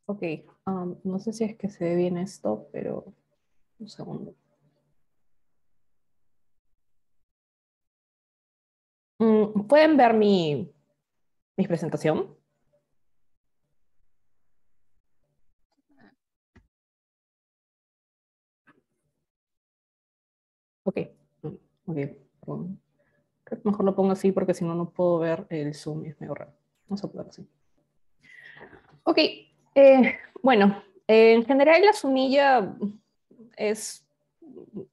Ok, no sé si es que se ve bien esto, pero un segundo. ¿Pueden ver mi presentación? Ok, ok, perdón. Creo que mejor lo pongo así porque si no, no puedo ver el zoom y es medio raro. Vamos a ponerlo así. Ok, bueno, en general la sumilla es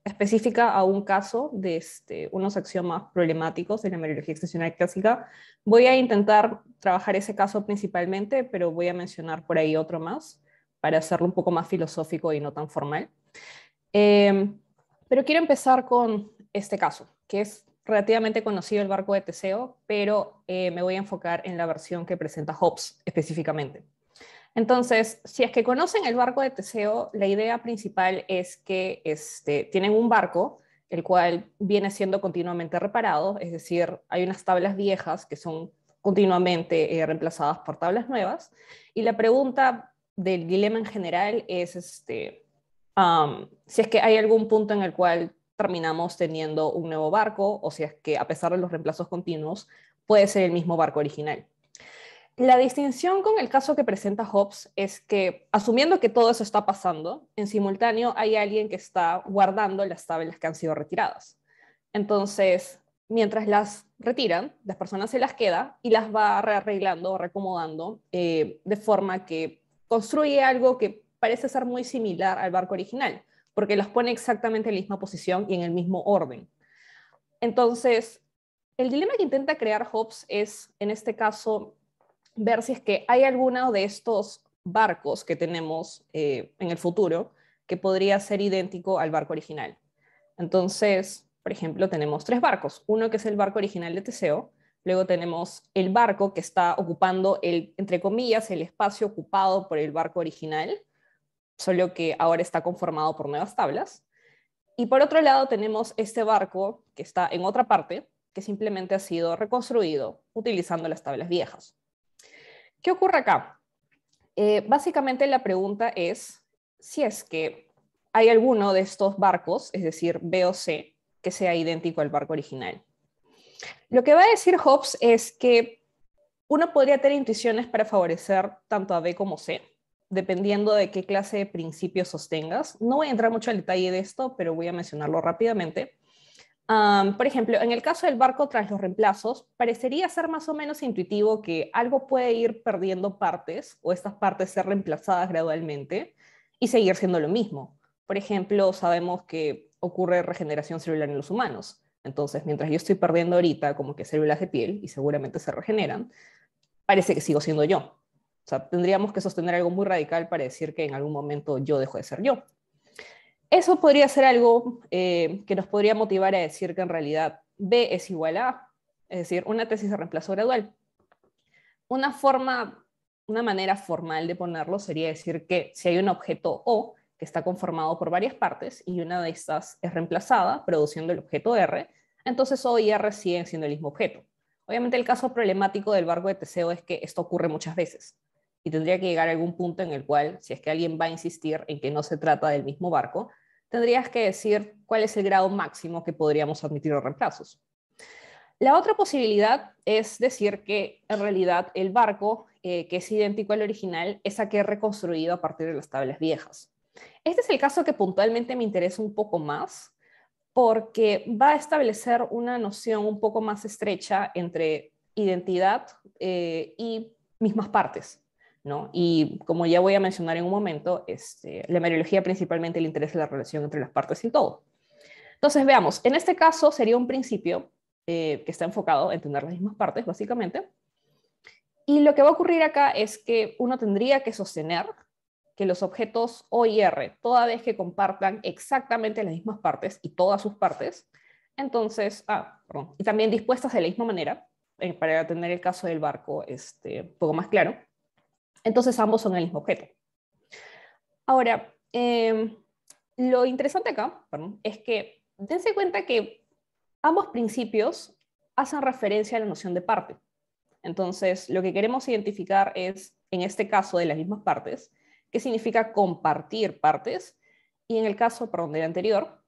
específica a un caso de unos axiomas problemáticos de la meriología extensional clásica. Voy a intentar trabajar ese caso principalmente, pero voy a mencionar por ahí otro más para hacerlo un poco más filosófico y no tan formal. Eh, pero quiero empezar con este caso, que es relativamente conocido, el barco de Teseo, pero me voy a enfocar en la versión que presenta Hobbes específicamente. Entonces, si es que conocen el barco de Teseo, la idea principal es que tienen un barco, el cual viene siendo continuamente reparado, es decir, hay unas tablas viejas que son continuamente reemplazadas por tablas nuevas, y la pregunta del dilema en general es si es que hay algún punto en el cual terminamos teniendo un nuevo barco, o si es que a pesar de los reemplazos continuos, puede ser el mismo barco original. La distinción con el caso que presenta Hobbes es que, asumiendo que todo eso está pasando, en simultáneo hay alguien que está guardando las tablas que han sido retiradas. Entonces, mientras las retiran, las personas se las queda y las va rearreglando o reacomodando de forma que construye algo que parece ser muy similar al barco original, porque las pone exactamente en la misma posición y en el mismo orden. Entonces, el dilema que intenta crear Hobbes es, en este caso, ver si es que hay alguno de estos barcos que tenemos en el futuro que podría ser idéntico al barco original. Entonces, por ejemplo, tenemos tres barcos. Uno que es el barco original de Teseo, luego tenemos el barco que está ocupando entre comillas, el espacio ocupado por el barco original, solo que ahora está conformado por nuevas tablas. Y por otro lado tenemos este barco que está en otra parte, que simplemente ha sido reconstruido utilizando las tablas viejas. ¿Qué ocurre acá? Básicamente la pregunta es si es que hay alguno de estos barcos, es decir, B o C, que sea idéntico al barco original. Lo que va a decir Hobbes es que uno podría tener intuiciones para favorecer tanto a B como C, dependiendo de qué clase de principios sostengas. No voy a entrar mucho al detalle de esto, pero voy a mencionarlo rápidamente. Por ejemplo, en el caso del barco tras los reemplazos, parecería ser más o menos intuitivo que algo puede ir perdiendo partes o estas partes ser reemplazadas gradualmente y seguir siendo lo mismo. Por ejemplo, sabemos que ocurre regeneración celular en los humanos. Entonces, mientras yo estoy perdiendo ahorita como que células de piel y seguramente se regeneran, parece que sigo siendo yo. O sea, tendríamos que sostener algo muy radical para decir que en algún momento yo dejo de ser yo. Eso podría ser algo que nos podría motivar a decir que en realidad B es igual a A, es decir, una tesis de reemplazo gradual. Una forma, una manera formal de ponerlo sería decir que si hay un objeto O que está conformado por varias partes y una de estas es reemplazada produciendo el objeto R, entonces O y R siguen siendo el mismo objeto. Obviamente el caso problemático del barco de Teseo es que esto ocurre muchas veces y tendría que llegar a algún punto en el cual, si es que alguien va a insistir en que no se trata del mismo barco, tendrías que decir cuál es el grado máximo que podríamos admitir los reemplazos. La otra posibilidad es decir que en realidad el barco, que es idéntico al original, es aquel reconstruido a partir de las tablas viejas. Este es el caso que puntualmente me interesa un poco más porque va a establecer una noción un poco más estrecha entre identidad y mismas partes, ¿no? Y como ya voy a mencionar en un momento, la meriología principalmente le interesa la relación entre las partes y el todo. Entonces, veamos, en este caso sería un principio que está enfocado en tener las mismas partes, básicamente. Y lo que va a ocurrir acá es que uno tendría que sostener que los objetos O y R, toda vez que compartan exactamente las mismas partes y todas sus partes, entonces, perdón, y también dispuestas de la misma manera, para tener el caso del barco un poco más claro, entonces ambos son el mismo objeto. Ahora, lo interesante acá, perdón, es que dense cuenta que ambos principios hacen referencia a la noción de parte. Entonces, lo que queremos identificar es, en este caso de las mismas partes, que significa compartir partes, y en el caso, perdón, del anterior,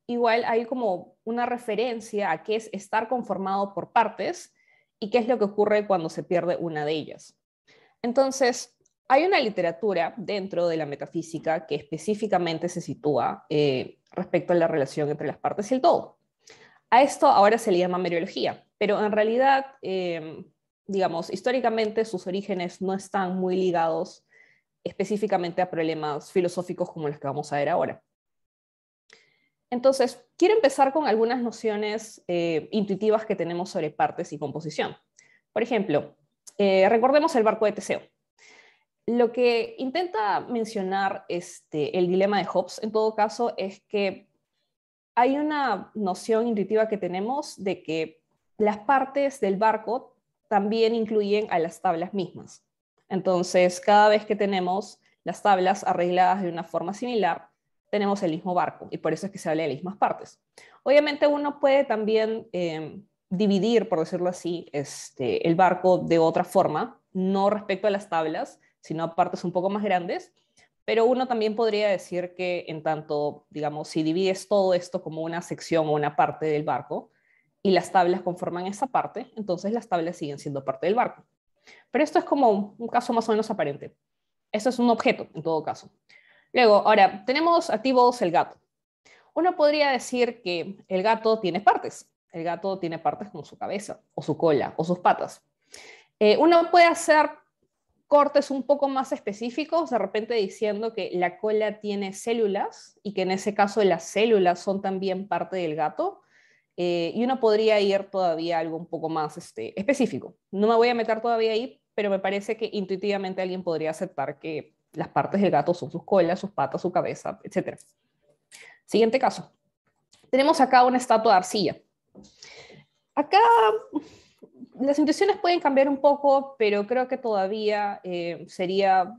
igual hay como una referencia a qué es estar conformado por partes y qué es lo que ocurre cuando se pierde una de ellas. Entonces, hay una literatura dentro de la metafísica que específicamente se sitúa respecto a la relación entre las partes y el todo. A esto ahora se le llama meriología, pero en realidad, digamos, históricamente sus orígenes no están muy ligados específicamente a problemas filosóficos como los que vamos a ver ahora. Entonces, quiero empezar con algunas nociones intuitivas que tenemos sobre partes y composición. Por ejemplo, recordemos el barco de Teseo. Lo que intenta mencionar el dilema de Hobbes, en todo caso, es que hay una noción intuitiva que tenemos de que las partes del barco también incluyen a las tablas mismas. Entonces, cada vez que tenemos las tablas arregladas de una forma similar, tenemos el mismo barco, y por eso es que se habla de las mismas partes. Obviamente uno puede también dividir, por decirlo así, el barco de otra forma, no respecto a las tablas, sino a partes un poco más grandes, pero uno también podría decir que en tanto, digamos, si divides todo esto como una sección o una parte del barco, y las tablas conforman esa parte, entonces las tablas siguen siendo parte del barco. Pero esto es como un caso más o menos aparente. Esto es un objeto, en todo caso. Luego, ahora, tenemos activos el gato. Uno podría decir que el gato tiene partes. El gato tiene partes como su cabeza, o su cola, o sus patas. Uno puede hacer cortes un poco más específicos, de repente diciendo que la cola tiene células y que en ese caso las células son también parte del gato. Y uno podría ir todavía a algo un poco más específico. No me voy a meter todavía ahí, pero me parece que intuitivamente alguien podría aceptar que las partes del gato son sus colas, sus patas, su cabeza, etc. Siguiente caso. Tenemos acá una estatua de arcilla. Acá las intuiciones pueden cambiar un poco, pero creo que todavía sería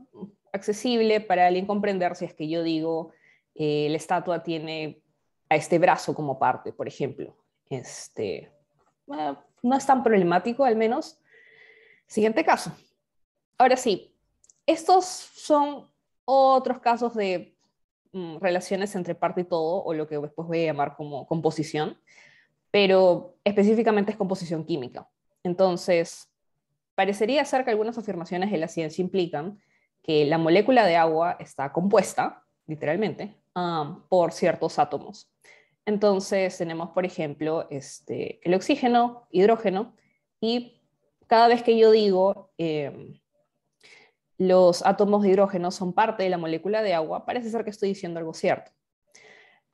accesible para alguien comprender si es que yo digo la estatua tiene a este brazo como parte, por ejemplo. No es tan problemático, al menos. Siguiente caso. Ahora sí, estos son otros casos de relaciones entre parte y todo, o lo que después voy a llamar como composición, pero específicamente es composición química. Entonces, parecería ser que algunas afirmaciones de la ciencia implican que la molécula de agua está compuesta, literalmente, por ciertos átomos. Entonces, tenemos, por ejemplo, el oxígeno, hidrógeno, y cada vez que yo digo los átomos de hidrógeno son parte de la molécula de agua, parece ser que estoy diciendo algo cierto.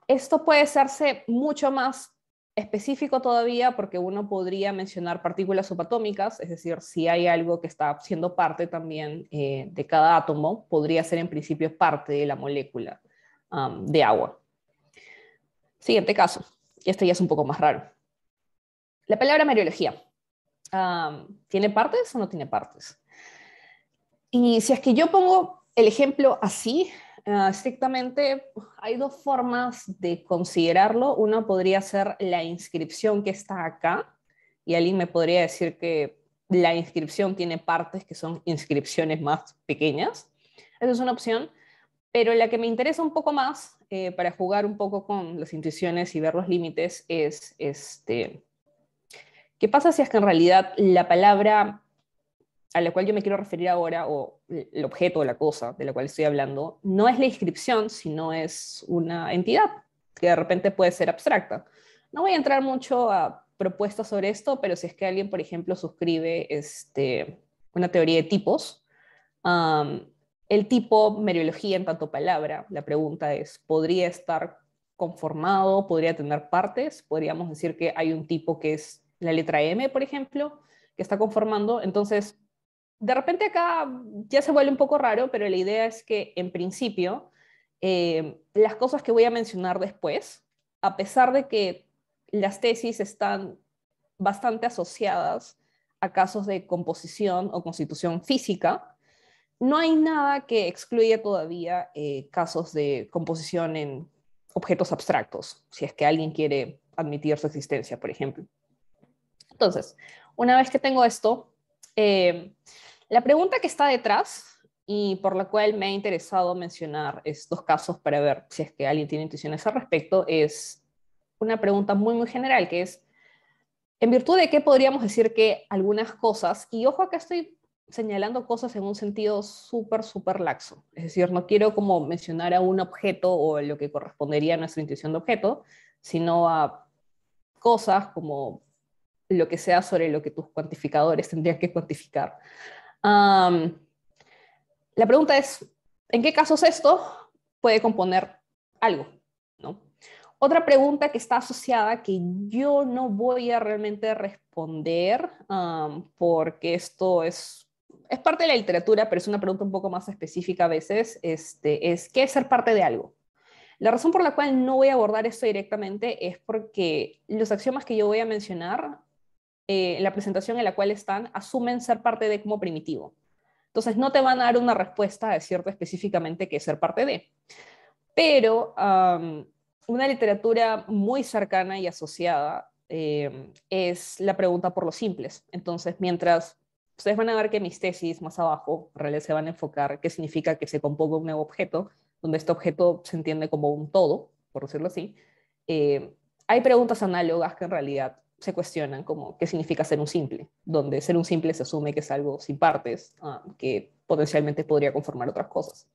Esto puede hacerse mucho más específico todavía porque uno podría mencionar partículas subatómicas, es decir, si hay algo que está siendo parte también de cada átomo, podría ser en principio parte de la molécula de agua. Siguiente caso, y este ya es un poco más raro. La palabra meriología. ¿Tiene partes o no tiene partes? Y si es que yo pongo el ejemplo así, estrictamente hay dos formas de considerarlo. Una podría ser la inscripción que está acá, y alguien me podría decir que la inscripción tiene partes que son inscripciones más pequeñas. Esa es una opción, pero la que me interesa un poco más, para jugar un poco con las intuiciones y ver los límites, es ¿qué pasa si es que en realidad la palabra a la cual yo me quiero referir ahora, o el objeto o la cosa de la cual estoy hablando, no es la inscripción, sino es una entidad que de repente puede ser abstracta? No voy a entrar mucho a propuestas sobre esto, pero si es que alguien, por ejemplo, suscribe una teoría de tipos, el tipo meriología en tanto palabra, la pregunta es, ¿podría estar conformado? ¿Podría tener partes? Podríamos decir que hay un tipo que es la letra M, por ejemplo, que está conformando. Entonces, de repente acá ya se vuelve un poco raro, pero la idea es que en principio las cosas que voy a mencionar después, a pesar de que las tesis están bastante asociadas a casos de composición o constitución física, no hay nada que excluya todavía casos de composición en objetos abstractos, si es que alguien quiere admitir su existencia, por ejemplo. Entonces, una vez que tengo esto, la pregunta que está detrás, y por la cual me ha interesado mencionar estos casos para ver si es que alguien tiene intuiciones al respecto, es una pregunta muy, muy general, que es, ¿en virtud de qué podríamos decir que algunas cosas, y ojo acá estoy señalando cosas en un sentido súper, súper laxo, es decir, no quiero como mencionar a un objeto o lo que correspondería a nuestra intuición de objeto, sino a cosas como lo que sea sobre lo que tus cuantificadores tendrían que cuantificar. Um, la pregunta es, ¿en qué casos esto puede componer algo? ¿No? Otra pregunta que está asociada que yo no voy a realmente responder porque esto es parte de la literatura, pero es una pregunta un poco más específica a veces, es ¿qué es ser parte de algo? La razón por la cual no voy a abordar esto directamente es porque los axiomas que yo voy a mencionar, la presentación en la cual están, asumen ser parte de como primitivo. Entonces no te van a dar una respuesta a decirte específicamente qué es ser parte de. Pero una literatura muy cercana y asociada es la pregunta por los simples. Entonces, mientras ustedes van a ver que mis tesis más abajo en realidad se van a enfocar qué significa que se componga un nuevo objeto, donde este objeto se entiende como un todo, por decirlo así, eh, hay preguntas análogas que en realidad se cuestionan como qué significa ser un simple, donde ser un simple se asume que es algo sin partes, que potencialmente podría conformar otras cosas.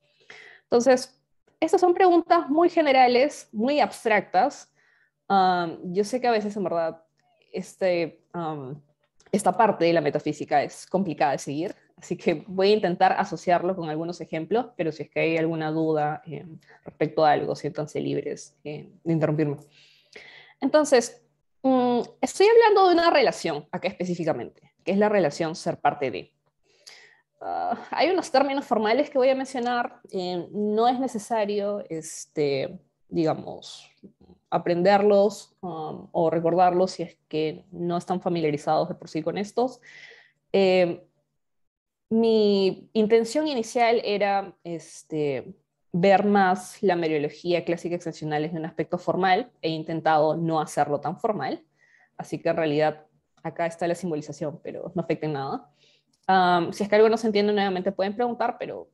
Entonces, estas son preguntas muy generales, muy abstractas. Yo sé que a veces, en verdad, esta parte de la metafísica es complicada de seguir, así que voy a intentar asociarlo con algunos ejemplos, pero si es que hay alguna duda respecto a algo, siéntanse libres de interrumpirme. Entonces, estoy hablando de una relación, acá específicamente, que es la relación ser parte de. Hay unos términos formales que voy a mencionar. No es necesario, digamos, aprenderlos o recordarlos si es que no están familiarizados de por sí con estos. Eh, Mi intención inicial era ver más la meriología clásica excepcional desde un aspecto formal. He intentado no hacerlo tan formal, así que en realidad acá está la simbolización, pero no afecta en nada. Si es que algo no se entiende, nuevamente pueden preguntar, pero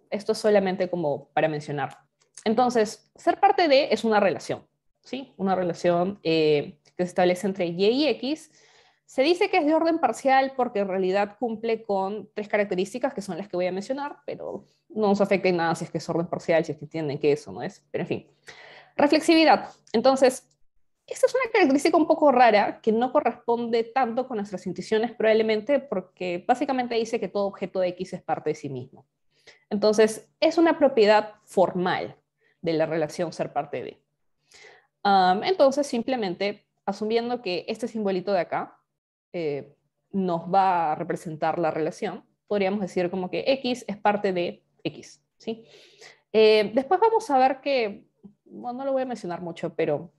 esto es solamente como para mencionar. Entonces, ser parte de es una relación, ¿sí? Una relación que se establece entre Y y X. Se dice que es de orden parcial porque en realidad cumple con tres características que son las que voy a mencionar, pero no nos afecta en nada si es que es orden parcial, si es que entienden que eso no es. Pero en fin, reflexividad. Entonces, esta es una característica un poco rara que no corresponde tanto con nuestras intuiciones probablemente porque básicamente dice que todo objeto X es parte de sí mismo. Entonces, es una propiedad formal de la relación ser parte de. Entonces, simplemente asumiendo que este simbolito de acá eh, nos va a representar la relación, podríamos decir como que X es parte de X, ¿sí? Después vamos a ver que, bueno, no lo voy a mencionar mucho, pero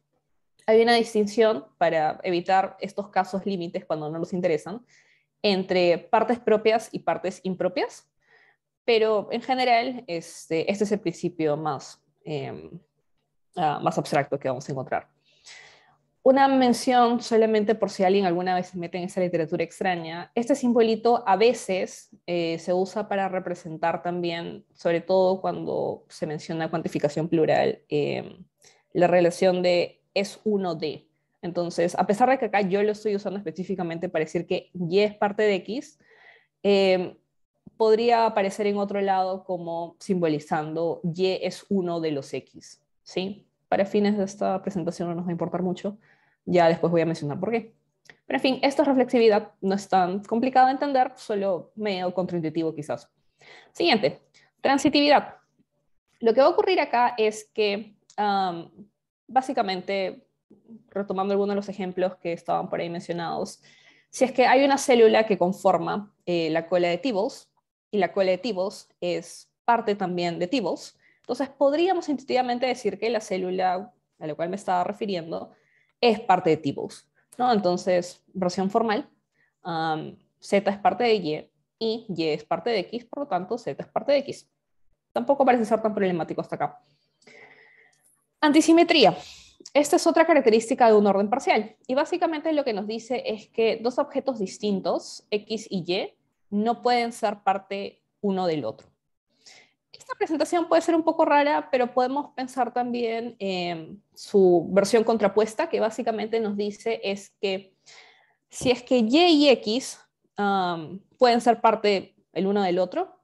hay una distinción para evitar estos casos límites cuando no nos interesan entre partes propias y partes impropias, pero en general este es el principio más abstracto que vamos a encontrar. Una mención solamente por si alguien alguna vez se mete en esa literatura extraña, este simbolito a veces se usa para representar también, sobre todo cuando se menciona cuantificación plural, la relación de es uno de. Entonces, a pesar de que acá yo lo estoy usando específicamente para decir que Y es parte de X, eh, podría aparecer en otro lado como simbolizando Y es uno de los X, ¿sí? Para fines de esta presentación no nos va a importar mucho, ya después voy a mencionar por qué. Pero en fin, esta reflexividad no es tan complicada de entender, solo medio contraintuitivo quizás. Siguiente, transitividad. Lo que va a ocurrir acá es que, básicamente, retomando algunos de los ejemplos que estaban por ahí mencionados, si es que hay una célula que conforma la cola de Tibbles, y la cola de Tibbles es parte también de Tibbles, entonces podríamos intuitivamente decir que la célula a la cual me estaba refiriendo es parte de Tibbles, ¿no? Entonces, versión formal, Z es parte de y Y es parte de X, por lo tanto, Z es parte de X. Tampoco parece ser tan problemático hasta acá. Antisimetría. Esta es otra característica de un orden parcial. Y básicamente lo que nos dice es que dos objetos distintos, X y Y, no pueden ser parte uno del otro. esta presentación puede ser un poco rara, pero podemos pensar también en su versión contrapuesta, que básicamente nos dice es que si es que Y y X pueden ser parte el uno del otro,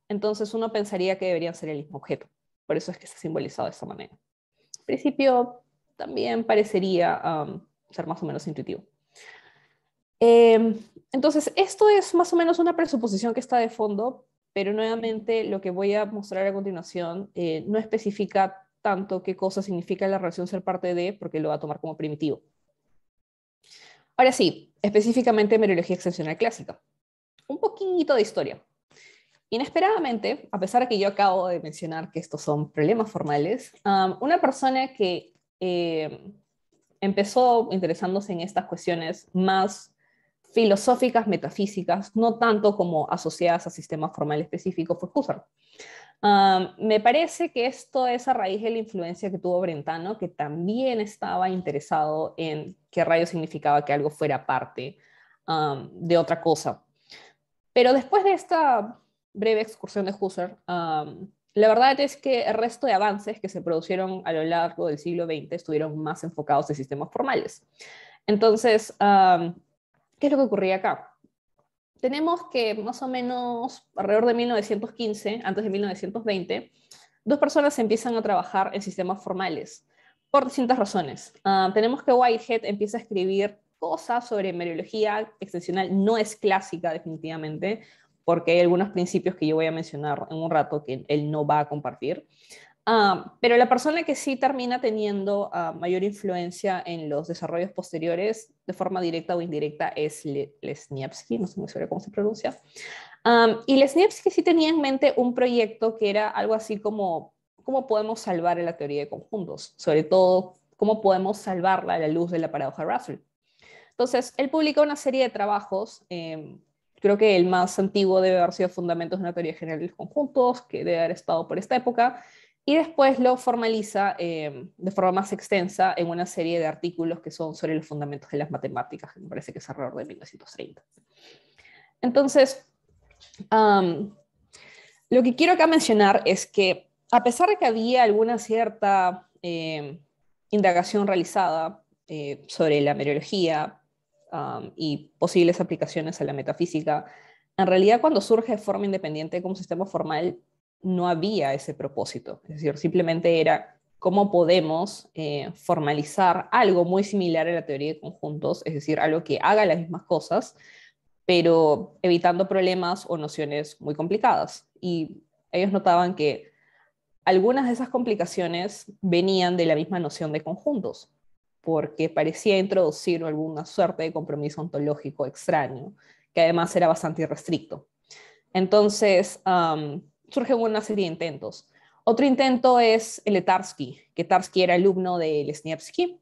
entonces uno pensaría que deberían ser el mismo objeto. Por eso es que está simbolizado de esta manera. En principio, también parecería ser más o menos intuitivo. Entonces, esto es más o menos una presuposición que está de fondo, pero nuevamente lo que voy a mostrar a continuación no especifica tanto qué cosa significa la relación ser parte de, porque lo va a tomar como primitivo. Ahora sí, específicamente mereología extensional clásica. Un poquito de historia. Inesperadamente, a pesar de que yo acabo de mencionar que estos son problemas formales, una persona que empezó interesándose en estas cuestiones más filosóficas, metafísicas, no tanto como asociadas a sistemas formales específicos, fue Husserl. Me parece que esto es a raíz de la influencia que tuvo Brentano, que también estaba interesado en qué rayos significaba que algo fuera parte de otra cosa. Pero después de esta breve excursión de Husserl, la verdad es que el resto de avances que se produjeron a lo largo del siglo XX estuvieron más enfocados en sistemas formales. Entonces, ¿qué es lo que ocurría acá? Tenemos que más o menos alrededor de 1915, antes de 1920, dos personas empiezan a trabajar en sistemas formales por distintas razones. Tenemos que Whitehead empieza a escribir cosas sobre mereología extensional, no es clásica definitivamente, porque hay algunos principios que yo voy a mencionar en un rato que él no va a compartir. Pero la persona que sí termina teniendo mayor influencia en los desarrollos posteriores, de forma directa o indirecta, es Lesniewski, no sé muy segura cómo se pronuncia. Y Lesniewski sí tenía en mente un proyecto que era algo así como cómo podemos salvar la teoría de conjuntos, sobre todo cómo podemos salvarla a la luz de la paradoja de Russell. Entonces, él publicó una serie de trabajos, creo que el más antiguo debe haber sido Fundamentos de una teoría general de los conjuntos, que debe haber estado por esta época, y después lo formaliza de forma más extensa en una serie de artículos que son sobre los fundamentos de las matemáticas, que me parece que es alrededor de 1930. Entonces, lo que quiero acá mencionar es que a pesar de que había alguna cierta indagación realizada sobre la mereología y posibles aplicaciones a la metafísica, en realidad cuando surge de forma independiente como sistema formal, no había ese propósito. Es decir, simplemente era cómo podemos formalizar algo muy similar a la teoría de conjuntos, es decir, algo que haga las mismas cosas, pero evitando problemas o nociones muy complicadas. Y ellos notaban que algunas de esas complicaciones venían de la misma noción de conjuntos, porque parecía introducir alguna suerte de compromiso ontológico extraño, que además era bastante irrestricto. Entonces, surgen una serie de intentos. Otro intento es el de Tarski, que Tarski era alumno de Lesniewski,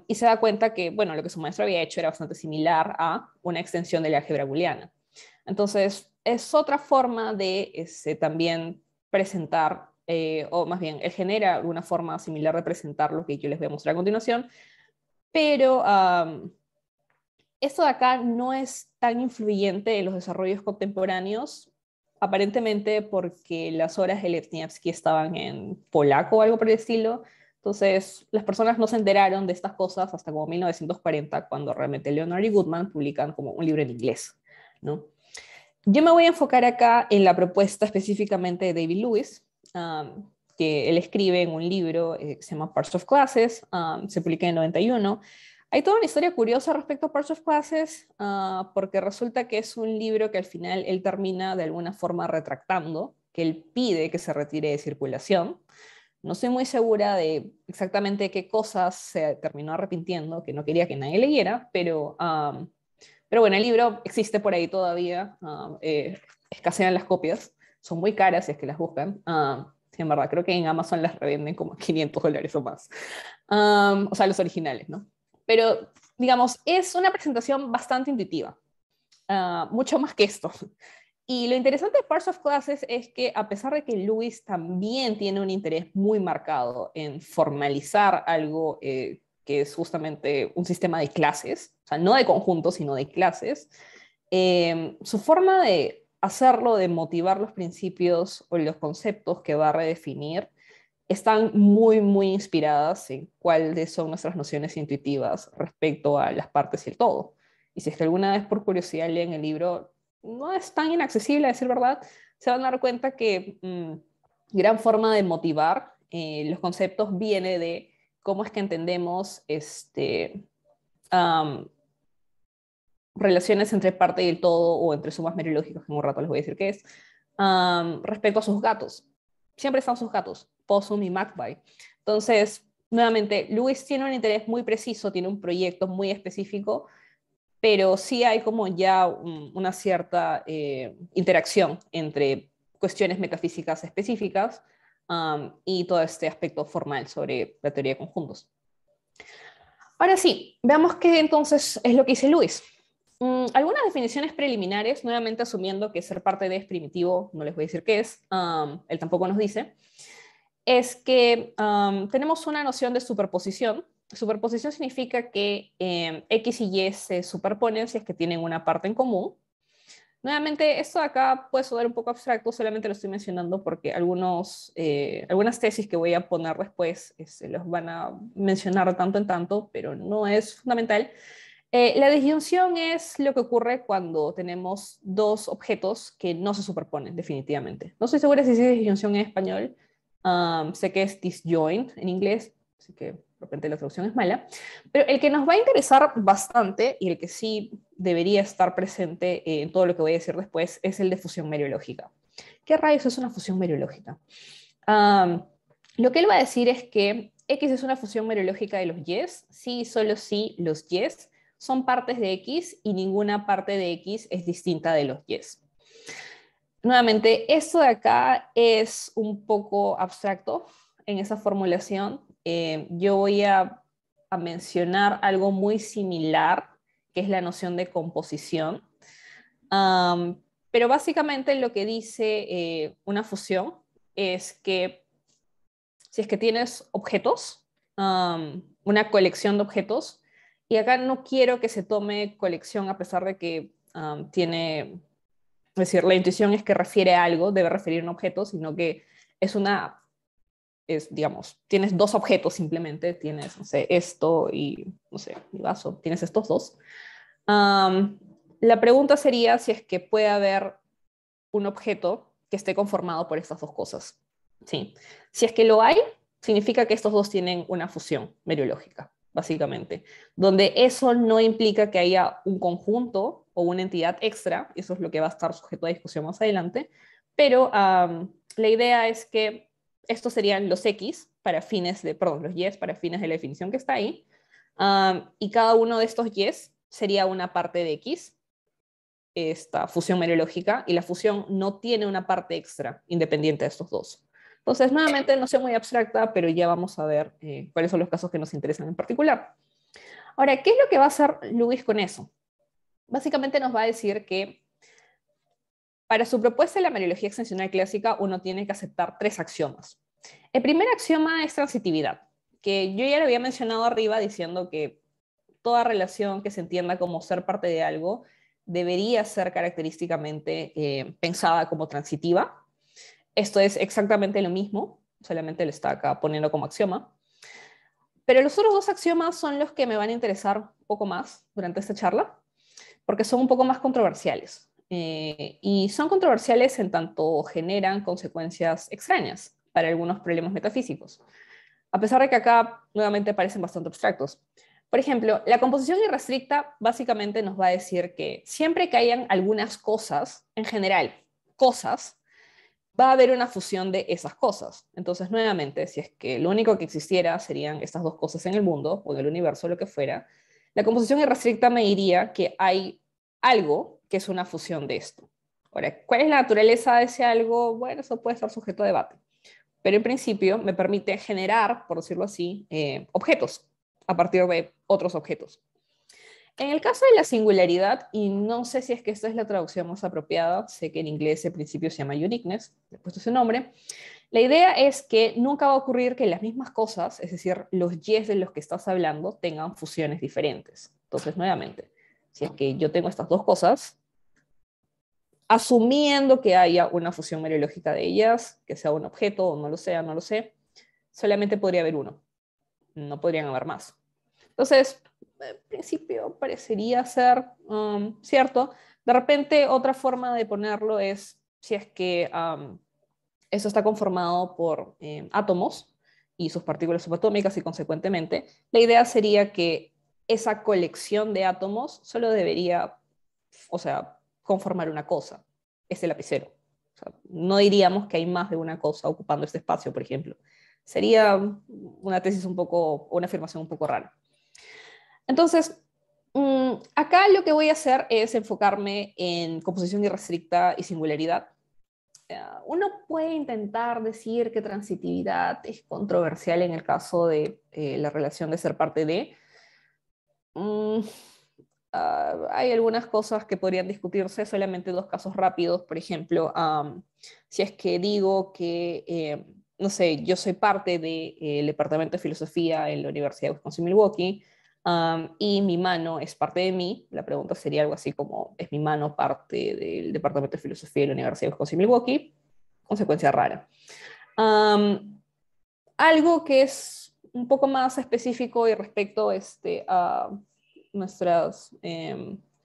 y se da cuenta que, bueno, lo que su maestro había hecho era bastante similar a una extensión de la álgebra booleana. Entonces, es otra forma de también presentar, o más bien, él genera una forma similar de presentar lo que yo les voy a mostrar a continuación, pero esto de acá no es tan influyente en los desarrollos contemporáneos, aparentemente porque las obras de Lesniewski estaban en polaco o algo por el estilo. Entonces, las personas no se enteraron de estas cosas hasta como 1940, cuando realmente Leonard y Goodman publican como un libro en inglés, ¿no? Yo me voy a enfocar acá en la propuesta específicamente de David Lewis, que él escribe en un libro que se llama Parts of Classes, se publica en el 91. Hay toda una historia curiosa respecto a Parts of Classes, porque resulta que es un libro que al final él termina de alguna forma retractando, que él pide que se retire de circulación. No estoy muy segura de exactamente qué cosas se terminó arrepintiendo, que no quería que nadie leyera, pero bueno, el libro existe por ahí todavía, escasean las copias, son muy caras si es que las buscan. Sí, en verdad, creo que en Amazon las revenden como $500 o más. O sea, los originales, ¿no? Pero, digamos, es una presentación bastante intuitiva, mucho más que esto. Y lo interesante de Parts of Classes es que a pesar de que Lewis también tiene un interés muy marcado en formalizar algo que es justamente un sistema de clases, o sea, no de conjuntos, sino de clases, su forma de hacerlo de motivar los principios o los conceptos que va a redefinir están muy, muy inspiradas en cuáles son nuestras nociones intuitivas respecto a las partes y el todo. Y si es que alguna vez por curiosidad leen el libro, no es tan inaccesible a decir verdad, se van a dar cuenta que gran forma de motivar los conceptos viene de cómo es que entendemos relaciones entre parte y el todo o entre sumas meriológicas, que en un rato les voy a decir qué es, respecto a sus gatos. Siempre están sus gatos, Possum y Magpie. Entonces, nuevamente, Lewis tiene un interés muy preciso, tiene un proyecto muy específico, pero sí hay como ya una cierta interacción entre cuestiones metafísicas específicas y todo este aspecto formal sobre la teoría de conjuntos. Ahora sí, veamos qué entonces es lo que dice Lewis. Algunas definiciones preliminares, nuevamente asumiendo que ser parte de es primitivo, no les voy a decir qué es, él tampoco nos dice, es que tenemos una noción de superposición. Superposición significa que X y Y se superponen si es que tienen una parte en común. Nuevamente, esto de acá puede sonar un poco abstracto, solamente lo estoy mencionando porque algunas tesis que voy a poner después los van a mencionar de tanto en tanto, pero no es fundamental. La disyunción es lo que ocurre cuando tenemos dos objetos que no se superponen, definitivamente. No estoy segura si es disyunción en español. Sé que es disjoint en inglés, así que de repente la traducción es mala. Pero el que nos va a interesar bastante y el que sí debería estar presente en todo lo que voy a decir después es el de fusión meriológica. ¿Qué rayos es una fusión meriológica? Lo que él va a decir es que X es una fusión meriológica de los Y's, sí y solo si los Y's son partes de X y ninguna parte de X es distinta de los Y's. Nuevamente, esto de acá es un poco abstracto en esa formulación. Yo voy a mencionar algo muy similar, que es la noción de composición. Pero básicamente lo que dice una fusión es que si es que tienes objetos, una colección de objetos, y acá no quiero que se tome colección a pesar de que tiene, es decir, la intuición es que refiere a algo, debe referir a un objeto, sino que es digamos, tienes dos objetos simplemente, tienes, no sé, esto y, no sé, mi vaso, tienes estos dos. La pregunta sería si es que puede haber un objeto que esté conformado por estas dos cosas. ¿Sí? Si es que lo hay, significa que estos dos tienen una fusión meriológica, básicamente, donde eso no implica que haya un conjunto o una entidad extra, eso es lo que va a estar sujeto a discusión más adelante, pero la idea es que estos serían los X para fines de, perdón, los Y para fines de la definición que está ahí, y cada uno de estos Y sería una parte de X, esta fusión meriológica, y la fusión no tiene una parte extra independiente de estos dos. Entonces, nuevamente, no sea muy abstracta, pero ya vamos a ver cuáles son los casos que nos interesan en particular. Ahora, ¿qué es lo que va a hacer Lewis con eso? Básicamente nos va a decir que para su propuesta de la meriología extensional clásica, uno tiene que aceptar tres axiomas. El primer axioma es transitividad, que yo ya lo había mencionado arriba diciendo que toda relación que se entienda como ser parte de algo debería ser característicamente pensada como transitiva. Esto es exactamente lo mismo, solamente lo está acá poniendo como axioma. Pero los otros dos axiomas son los que me van a interesar un poco más durante esta charla, porque son un poco más controversiales. Y son controversiales en tanto generan consecuencias extrañas para algunos problemas metafísicos, a pesar de que acá nuevamente parecen bastante abstractos. Por ejemplo, la composición irrestricta básicamente nos va a decir que siempre que hayan algunas cosas, en general, cosas, va a haber una fusión de esas cosas. Entonces, nuevamente, si es que lo único que existiera serían estas dos cosas en el mundo o en el universo, lo que fuera, la composición irrestricta me diría que hay algo que es una fusión de esto. Ahora, ¿cuál es la naturaleza de ese algo? Bueno, eso puede estar sujeto a debate. Pero en principio me permite generar, por decirlo así, objetos a partir de otros objetos. En el caso de la singularidad, y no sé si es que esta es la traducción más apropiada, sé que en inglés el principio se llama uniqueness, le he puesto ese nombre, la idea es que nunca va a ocurrir que las mismas cosas, es decir, los Y's de los que estás hablando, tengan fusiones diferentes. Entonces, nuevamente, si es que yo tengo estas dos cosas, asumiendo que haya una fusión mereológica de ellas, que sea un objeto o no lo sea, no lo sé, solamente podría haber uno, no podrían haber más. Entonces, en principio parecería ser cierto. De repente, otra forma de ponerlo es si es que eso está conformado por átomos y sus partículas subatómicas y consecuentemente, la idea sería que esa colección de átomos solo debería, o sea, conformar una cosa, es el lapicero. O sea, no diríamos que hay más de una cosa ocupando este espacio, por ejemplo. Sería una tesis un poco, una afirmación un poco rara. Entonces, acá lo que voy a hacer es enfocarme en composición irrestricta y singularidad. Uno puede intentar decir que transitividad es controversial en el caso de la relación de ser parte de. Mm, hay algunas cosas que podrían discutirse, solamente dos casos rápidos. Por ejemplo, si es que digo que, no sé, yo soy parte del departamento de filosofía en la Universidad de Wisconsin-Milwaukee, y mi mano es parte de mí, la pregunta sería algo así como, ¿es mi mano parte del departamento de filosofía de la Universidad de Wisconsin-Milwaukee? Consecuencia rara. Algo que es un poco más específico y respecto a nuestras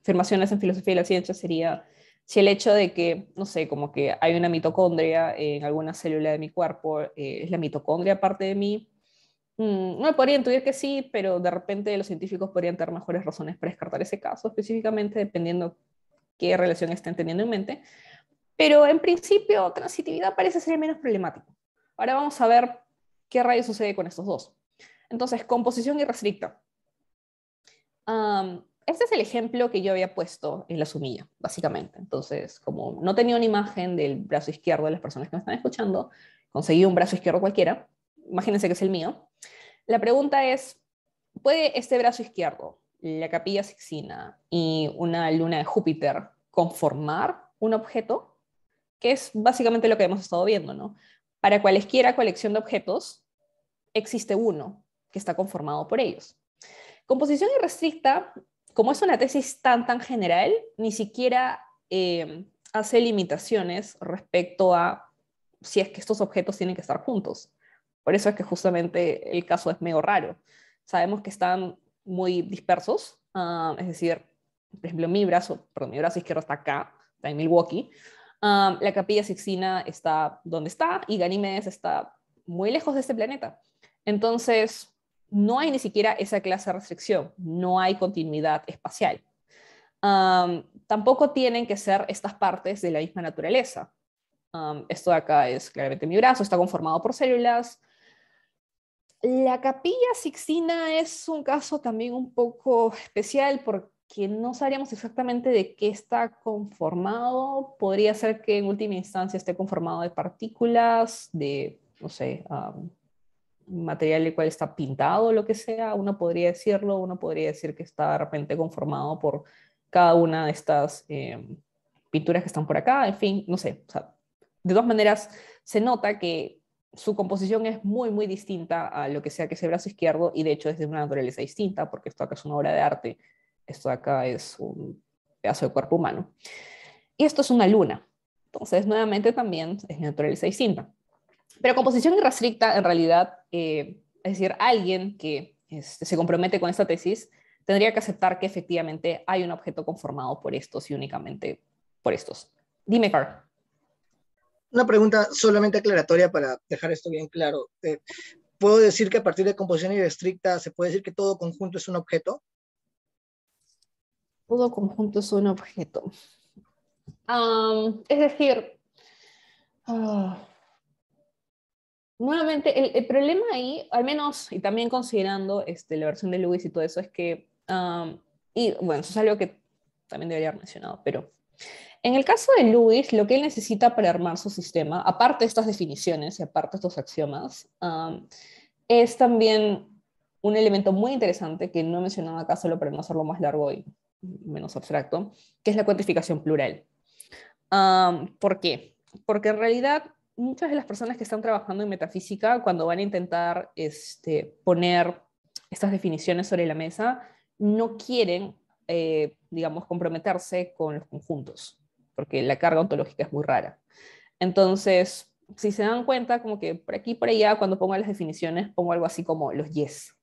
afirmaciones en filosofía y la ciencia sería si el hecho de que, no sé, como que hay una mitocondria en alguna célula de mi cuerpo, ¿es la mitocondria parte de mí? No podría intuir que sí, pero de repente los científicos podrían tener mejores razones para descartar ese caso, específicamente dependiendo qué relación estén teniendo en mente. Pero en principio, transitividad parece ser el menos problemático. Ahora vamos a ver qué rayos sucede con estos dos. Entonces, composición irrestricta. Este es el ejemplo que yo había puesto en la sumilla, básicamente. Entonces, como no tenía una imagen del brazo izquierdo de las personas que me están escuchando, conseguí un brazo izquierdo cualquiera. Imagínense que es el mío. La pregunta es, ¿puede este brazo izquierdo, la Capilla Sixtina y una luna de Júpiter conformar un objeto? Que es básicamente lo que hemos estado viendo, ¿no? Para cualesquiera colección de objetos, existe uno que está conformado por ellos. Composición irrestricta, como es una tesis tan general, ni siquiera hace limitaciones respecto a si es que estos objetos tienen que estar juntos. Por eso es que justamente el caso es medio raro. Sabemos que están muy dispersos, es decir, por ejemplo, mi brazo izquierdo está acá, está en Milwaukee, la Capilla Sixtina está donde está y Ganímedes está muy lejos de este planeta. Entonces, no hay ni siquiera esa clase de restricción, no hay continuidad espacial. Tampoco tienen que ser estas partes de la misma naturaleza. Esto de acá es claramente mi brazo, está conformado por células. La Capilla Sixtina es un caso también un poco especial porque no sabríamos exactamente de qué está conformado. Podría ser que en última instancia esté conformado de partículas, de, no sé, material el cual está pintado, lo que sea. Uno podría decirlo, uno podría decir que está de repente conformado por cada una de estas pinturas que están por acá, en fin, no sé. O sea, de todas maneras, se nota que su composición es muy distinta a lo que sea que ese brazo izquierdo, y de hecho es de una naturaleza distinta, porque esto acá es una obra de arte, esto acá es un pedazo de cuerpo humano. Y esto es una luna. Entonces, nuevamente también es de naturaleza distinta. Pero composición irrestricta, en realidad, es decir, alguien que se compromete con esta tesis tendría que aceptar que efectivamente hay un objeto conformado por estos y únicamente por estos. Dime, Carl. Una pregunta solamente aclaratoria para dejar esto bien claro. ¿Puedo decir que a partir de composición irrestricta se puede decir que todo conjunto es un objeto? Todo conjunto es un objeto. Es decir, uh, nuevamente, el problema ahí, al menos, y también considerando la versión de Lewis y todo eso, es que, y bueno, eso es algo que también debería haber mencionado, pero en el caso de Lewis, lo que él necesita para armar su sistema, aparte de estas definiciones y aparte de estos axiomas, es también un elemento muy interesante que no he mencionado acá solo para no hacerlo más largo y menos abstracto, que es la cuantificación plural. ¿Por qué? Porque en realidad muchas de las personas que están trabajando en metafísica, cuando van a intentar poner estas definiciones sobre la mesa, no quieren, digamos, comprometerse con los conjuntos. porque la carga ontológica es muy rara. Entonces, si se dan cuenta, como que por aquí y por allá, cuando pongo las definiciones, pongo algo así como los yes.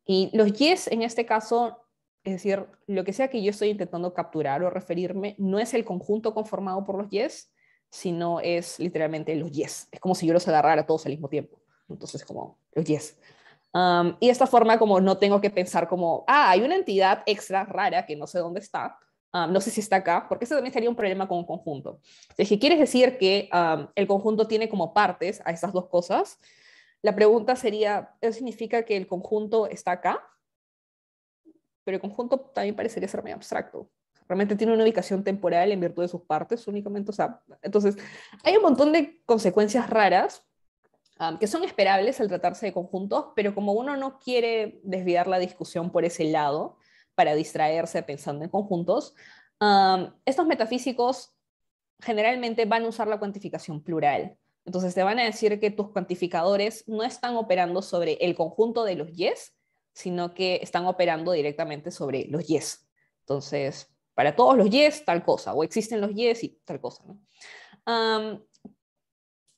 Y los yes, en este caso, es decir, lo que sea que yo estoy intentando capturar o referirme, no es el conjunto conformado por los yes, sino es literalmente los yes. Es como si yo los agarrara todos al mismo tiempo. Entonces, como los yes. Y de esta forma, como no tengo que pensar como, hay una entidad extra rara que no sé dónde está, no sé si está acá, porque eso también sería un problema con un conjunto. Si quieres decir que el conjunto tiene como partes a estas dos cosas, la pregunta sería, ¿eso significa que el conjunto está acá? Pero el conjunto también parecería ser muy abstracto. Realmente tiene una ubicación temporal en virtud de sus partes únicamente. O sea, entonces, hay un montón de consecuencias raras que son esperables al tratarse de conjuntos, pero como uno no quiere desviar la discusión por ese lado para distraerse pensando en conjuntos, estos metafísicos generalmente van a usar la cuantificación plural. Entonces te van a decir que tus cuantificadores no están operando sobre el conjunto de los yes, sino que están operando directamente sobre los yes. Entonces, para todos los yes, tal cosa, o existen los yes y tal cosa, ¿no?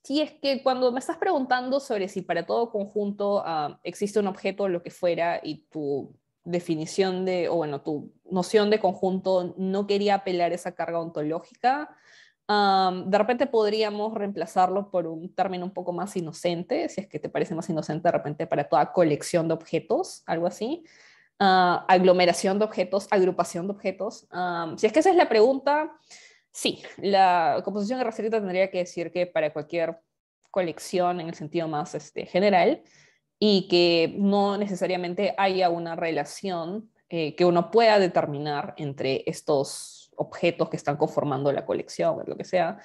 Si es que cuando me estás preguntando sobre si para todo conjunto existe un objeto o lo que fuera y tu definición de, o bueno, tu noción de conjunto no quería apelar esa carga ontológica, de repente podríamos reemplazarlo por un término un poco más inocente, si es que te parece más inocente de repente para toda colección de objetos, algo así. Aglomeración de objetos, agrupación de objetos. Si es que esa es la pregunta, sí, la composición restricta tendría que decir que para cualquier colección en el sentido más general y que no necesariamente haya una relación que uno pueda determinar entre estos objetos que están conformando la colección o lo que sea,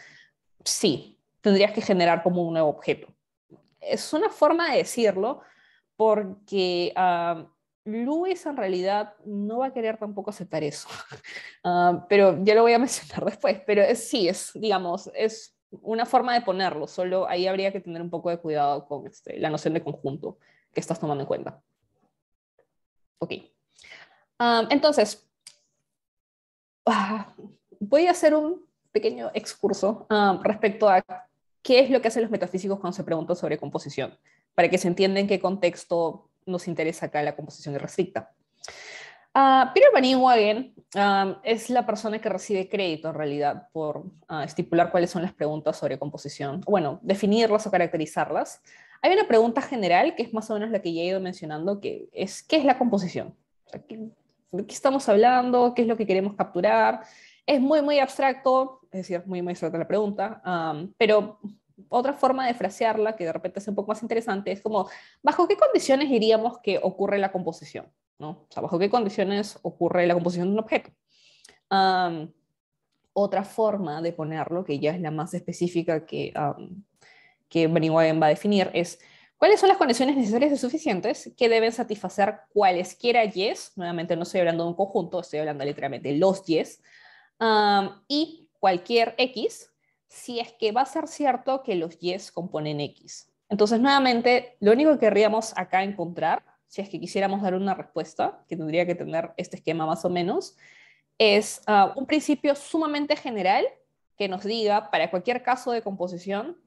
sí, tendrías que generar como un nuevo objeto. Es una forma de decirlo porque Lewis en realidad no va a querer tampoco aceptar eso. Pero ya lo voy a mencionar después, pero sí, digamos, es una forma de ponerlo, solo ahí habría que tener un poco de cuidado con la noción de conjunto que estás tomando en cuenta. Ok. Entonces, voy a hacer un pequeño excurso respecto a qué es lo que hacen los metafísicos cuando se preguntan sobre composición, para que se entienda en qué contexto nos interesa acá la composición irrestricta. Peter Van Inwagen es la persona que recibe crédito en realidad por estipular cuáles son las preguntas sobre composición, bueno, definirlas o caracterizarlas. Hay una pregunta general que es más o menos la que ya he ido mencionando, que es ¿qué es la composición? O sea, ¿de qué estamos hablando? ¿Qué es lo que queremos capturar? Es muy, muy abstracto, es decir, muy, muy abstracta la pregunta, pero otra forma de frasearla que de repente es un poco más interesante es como, ¿bajo qué condiciones diríamos que ocurre la composición? ¿No? O sea, ¿bajo qué condiciones ocurre la composición de un objeto? Otra forma de ponerlo, que ya es la más específica que Brennigan va a definir, es cuáles son las condiciones necesarias y suficientes que deben satisfacer cualesquiera yes, nuevamente no estoy hablando de un conjunto, estoy hablando literalmente de los yes, y cualquier x, si es que va a ser cierto que los yes componen x. Entonces, nuevamente, lo único que querríamos acá encontrar, si es que quisiéramos dar una respuesta, que tendría que tener este esquema más o menos, es un principio sumamente general que nos diga, para cualquier caso de composición,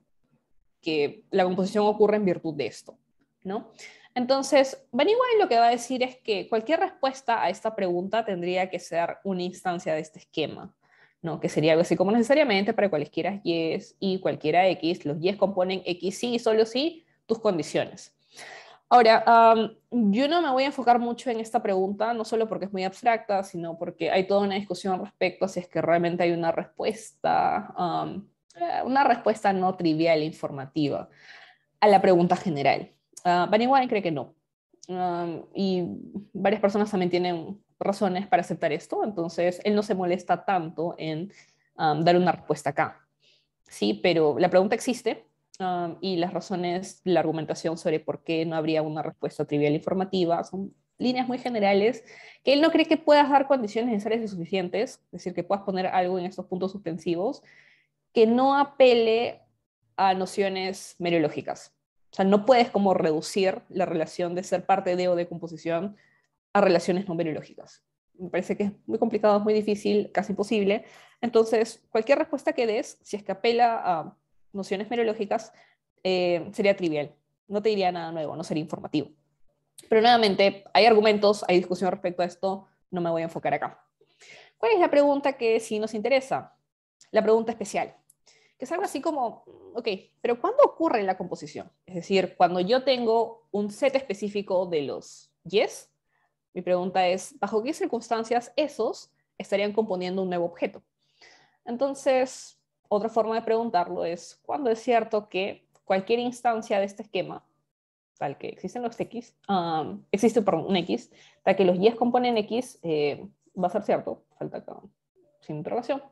que la composición ocurre en virtud de esto, ¿no? Entonces, Van Inwagen lo que va a decir es que cualquier respuesta a esta pregunta tendría que ser una instancia de este esquema, ¿no? Que sería algo así como necesariamente para cualesquiera yes y cualquiera x, los yes componen x sí y solo sí tus condiciones. Ahora, yo no me voy a enfocar mucho en esta pregunta, no solo porque es muy abstracta, sino porque hay toda una discusión respecto a si es que realmente hay una respuesta no trivial e informativa a la pregunta general. Van Inwagen cree que no. Y varias personas también tienen razones para aceptar esto, entonces él no se molesta tanto en dar una respuesta acá. Sí, pero la pregunta existe y las razones, la argumentación sobre por qué no habría una respuesta trivial e informativa son líneas muy generales que él no cree que puedas dar condiciones necesarias y suficientes, es decir, que puedas poner algo en estos puntos suspensivos que no apele a nociones meriológicas. O sea, no puedes como reducir la relación de ser parte de o de composición a relaciones no meriológicas. me parece que es muy complicado, es muy difícil, casi imposible. Entonces, cualquier respuesta que des, si es que apela a nociones merológicas, sería trivial. No te diría nada nuevo, no sería informativo. Pero nuevamente, hay argumentos, hay discusión respecto a esto, no me voy a enfocar acá. ¿Cuál es la pregunta que sí nos interesa? La pregunta especial, que es algo así como, ok, pero ¿cuándo ocurre la composición? Es decir, cuando yo tengo un set específico de los yes, mi pregunta es, ¿bajo qué circunstancias esos estarían componiendo un nuevo objeto? Entonces, otra forma de preguntarlo es, ¿cuándo es cierto que cualquier instancia de este esquema, tal que existen los X, existe perdón, un X, tal que los Yes componen X, va a ser cierto, falta acá, sin interrogación.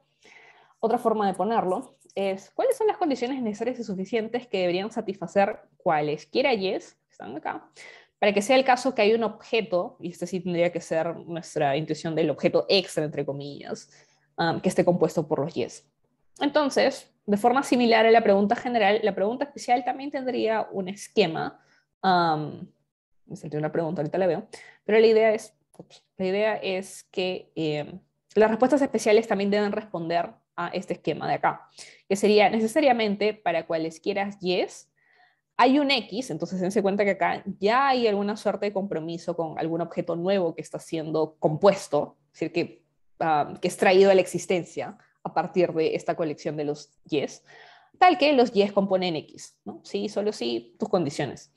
Otra forma de ponerlo es, ¿cuáles son las condiciones necesarias y suficientes que deberían satisfacer cualesquiera Yes, que están acá, para que sea el caso que hay un objeto, y este sí tendría que ser nuestra intuición del objeto extra, entre comillas, que esté compuesto por los Yes? Entonces, de forma similar a la pregunta general, la pregunta especial también tendría un esquema. Me salté una pregunta, ahorita la veo, pero la idea es que las respuestas especiales también deben responder a este esquema de acá, que sería necesariamente para cualesquiera yes, hay un X, entonces dense cuenta que acá ya hay alguna suerte de compromiso con algún objeto nuevo que está siendo compuesto, es decir, que es traído a la existencia a partir de esta colección de los yes, tal que los yes componen X, ¿no? Sí, solo sí, tus condiciones.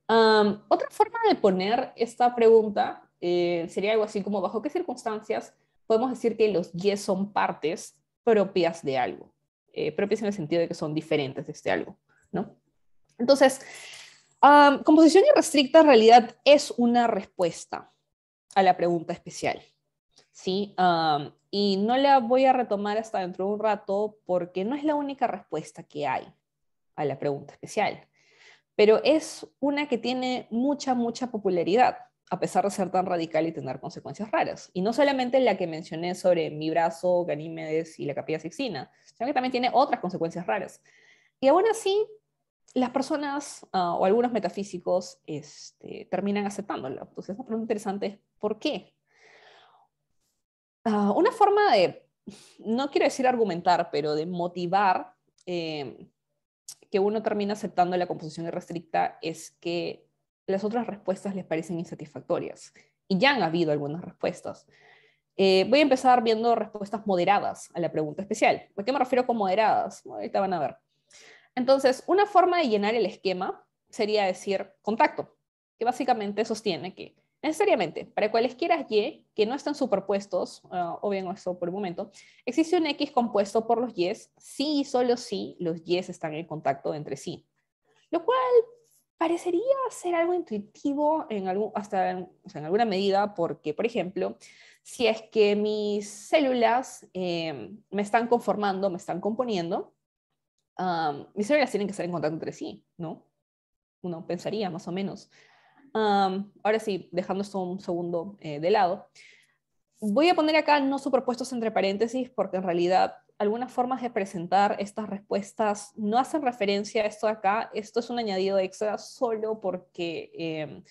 Otra forma de poner esta pregunta sería algo así como, ¿bajo qué circunstancias podemos decir que los yes son partes propias de algo? Propias en el sentido de que son diferentes de este algo, ¿no? Entonces, composición irrestricta en realidad es una respuesta a la pregunta especial, ¿sí? Y no la voy a retomar hasta dentro de un rato porque no es la única respuesta que hay a la pregunta especial, pero es una que tiene mucha, mucha popularidad, a pesar de ser tan radical y tener consecuencias raras. Y no solamente la que mencioné sobre mi brazo, Ganímedes y la Capilla Sixtina, sino que también tiene otras consecuencias raras. Y aún así, las personas o algunos metafísicos terminan aceptándola. Entonces, una pregunta interesante es, ¿por qué? Una forma de, no quiero decir argumentar, pero de motivar que uno termina aceptando la composición irrestricta es que las otras respuestas les parecen insatisfactorias. Y ya han habido algunas respuestas. Voy a empezar viendo respuestas moderadas a la pregunta especial. ¿A qué me refiero con moderadas? Ahorita van a ver. Entonces, una forma de llenar el esquema sería decir contacto, que básicamente sostiene que necesariamente para cualesquiera y que no estén superpuestos, o bien esto por el momento, existe un x compuesto por los yes si y solo si los yes están en contacto entre sí. Lo cual parecería ser algo intuitivo o sea, en alguna medida, porque, por ejemplo, si es que mis células me están conformando, me están componiendo, mis células tienen que estar en contacto entre sí, ¿no? Uno pensaría más o menos. Ahora sí, dejando esto un segundo de lado, voy a poner acá no superpuestos entre paréntesis porque en realidad algunas formas de presentar estas respuestas no hacen referencia a esto de acá. Esto es un añadido extra solo porque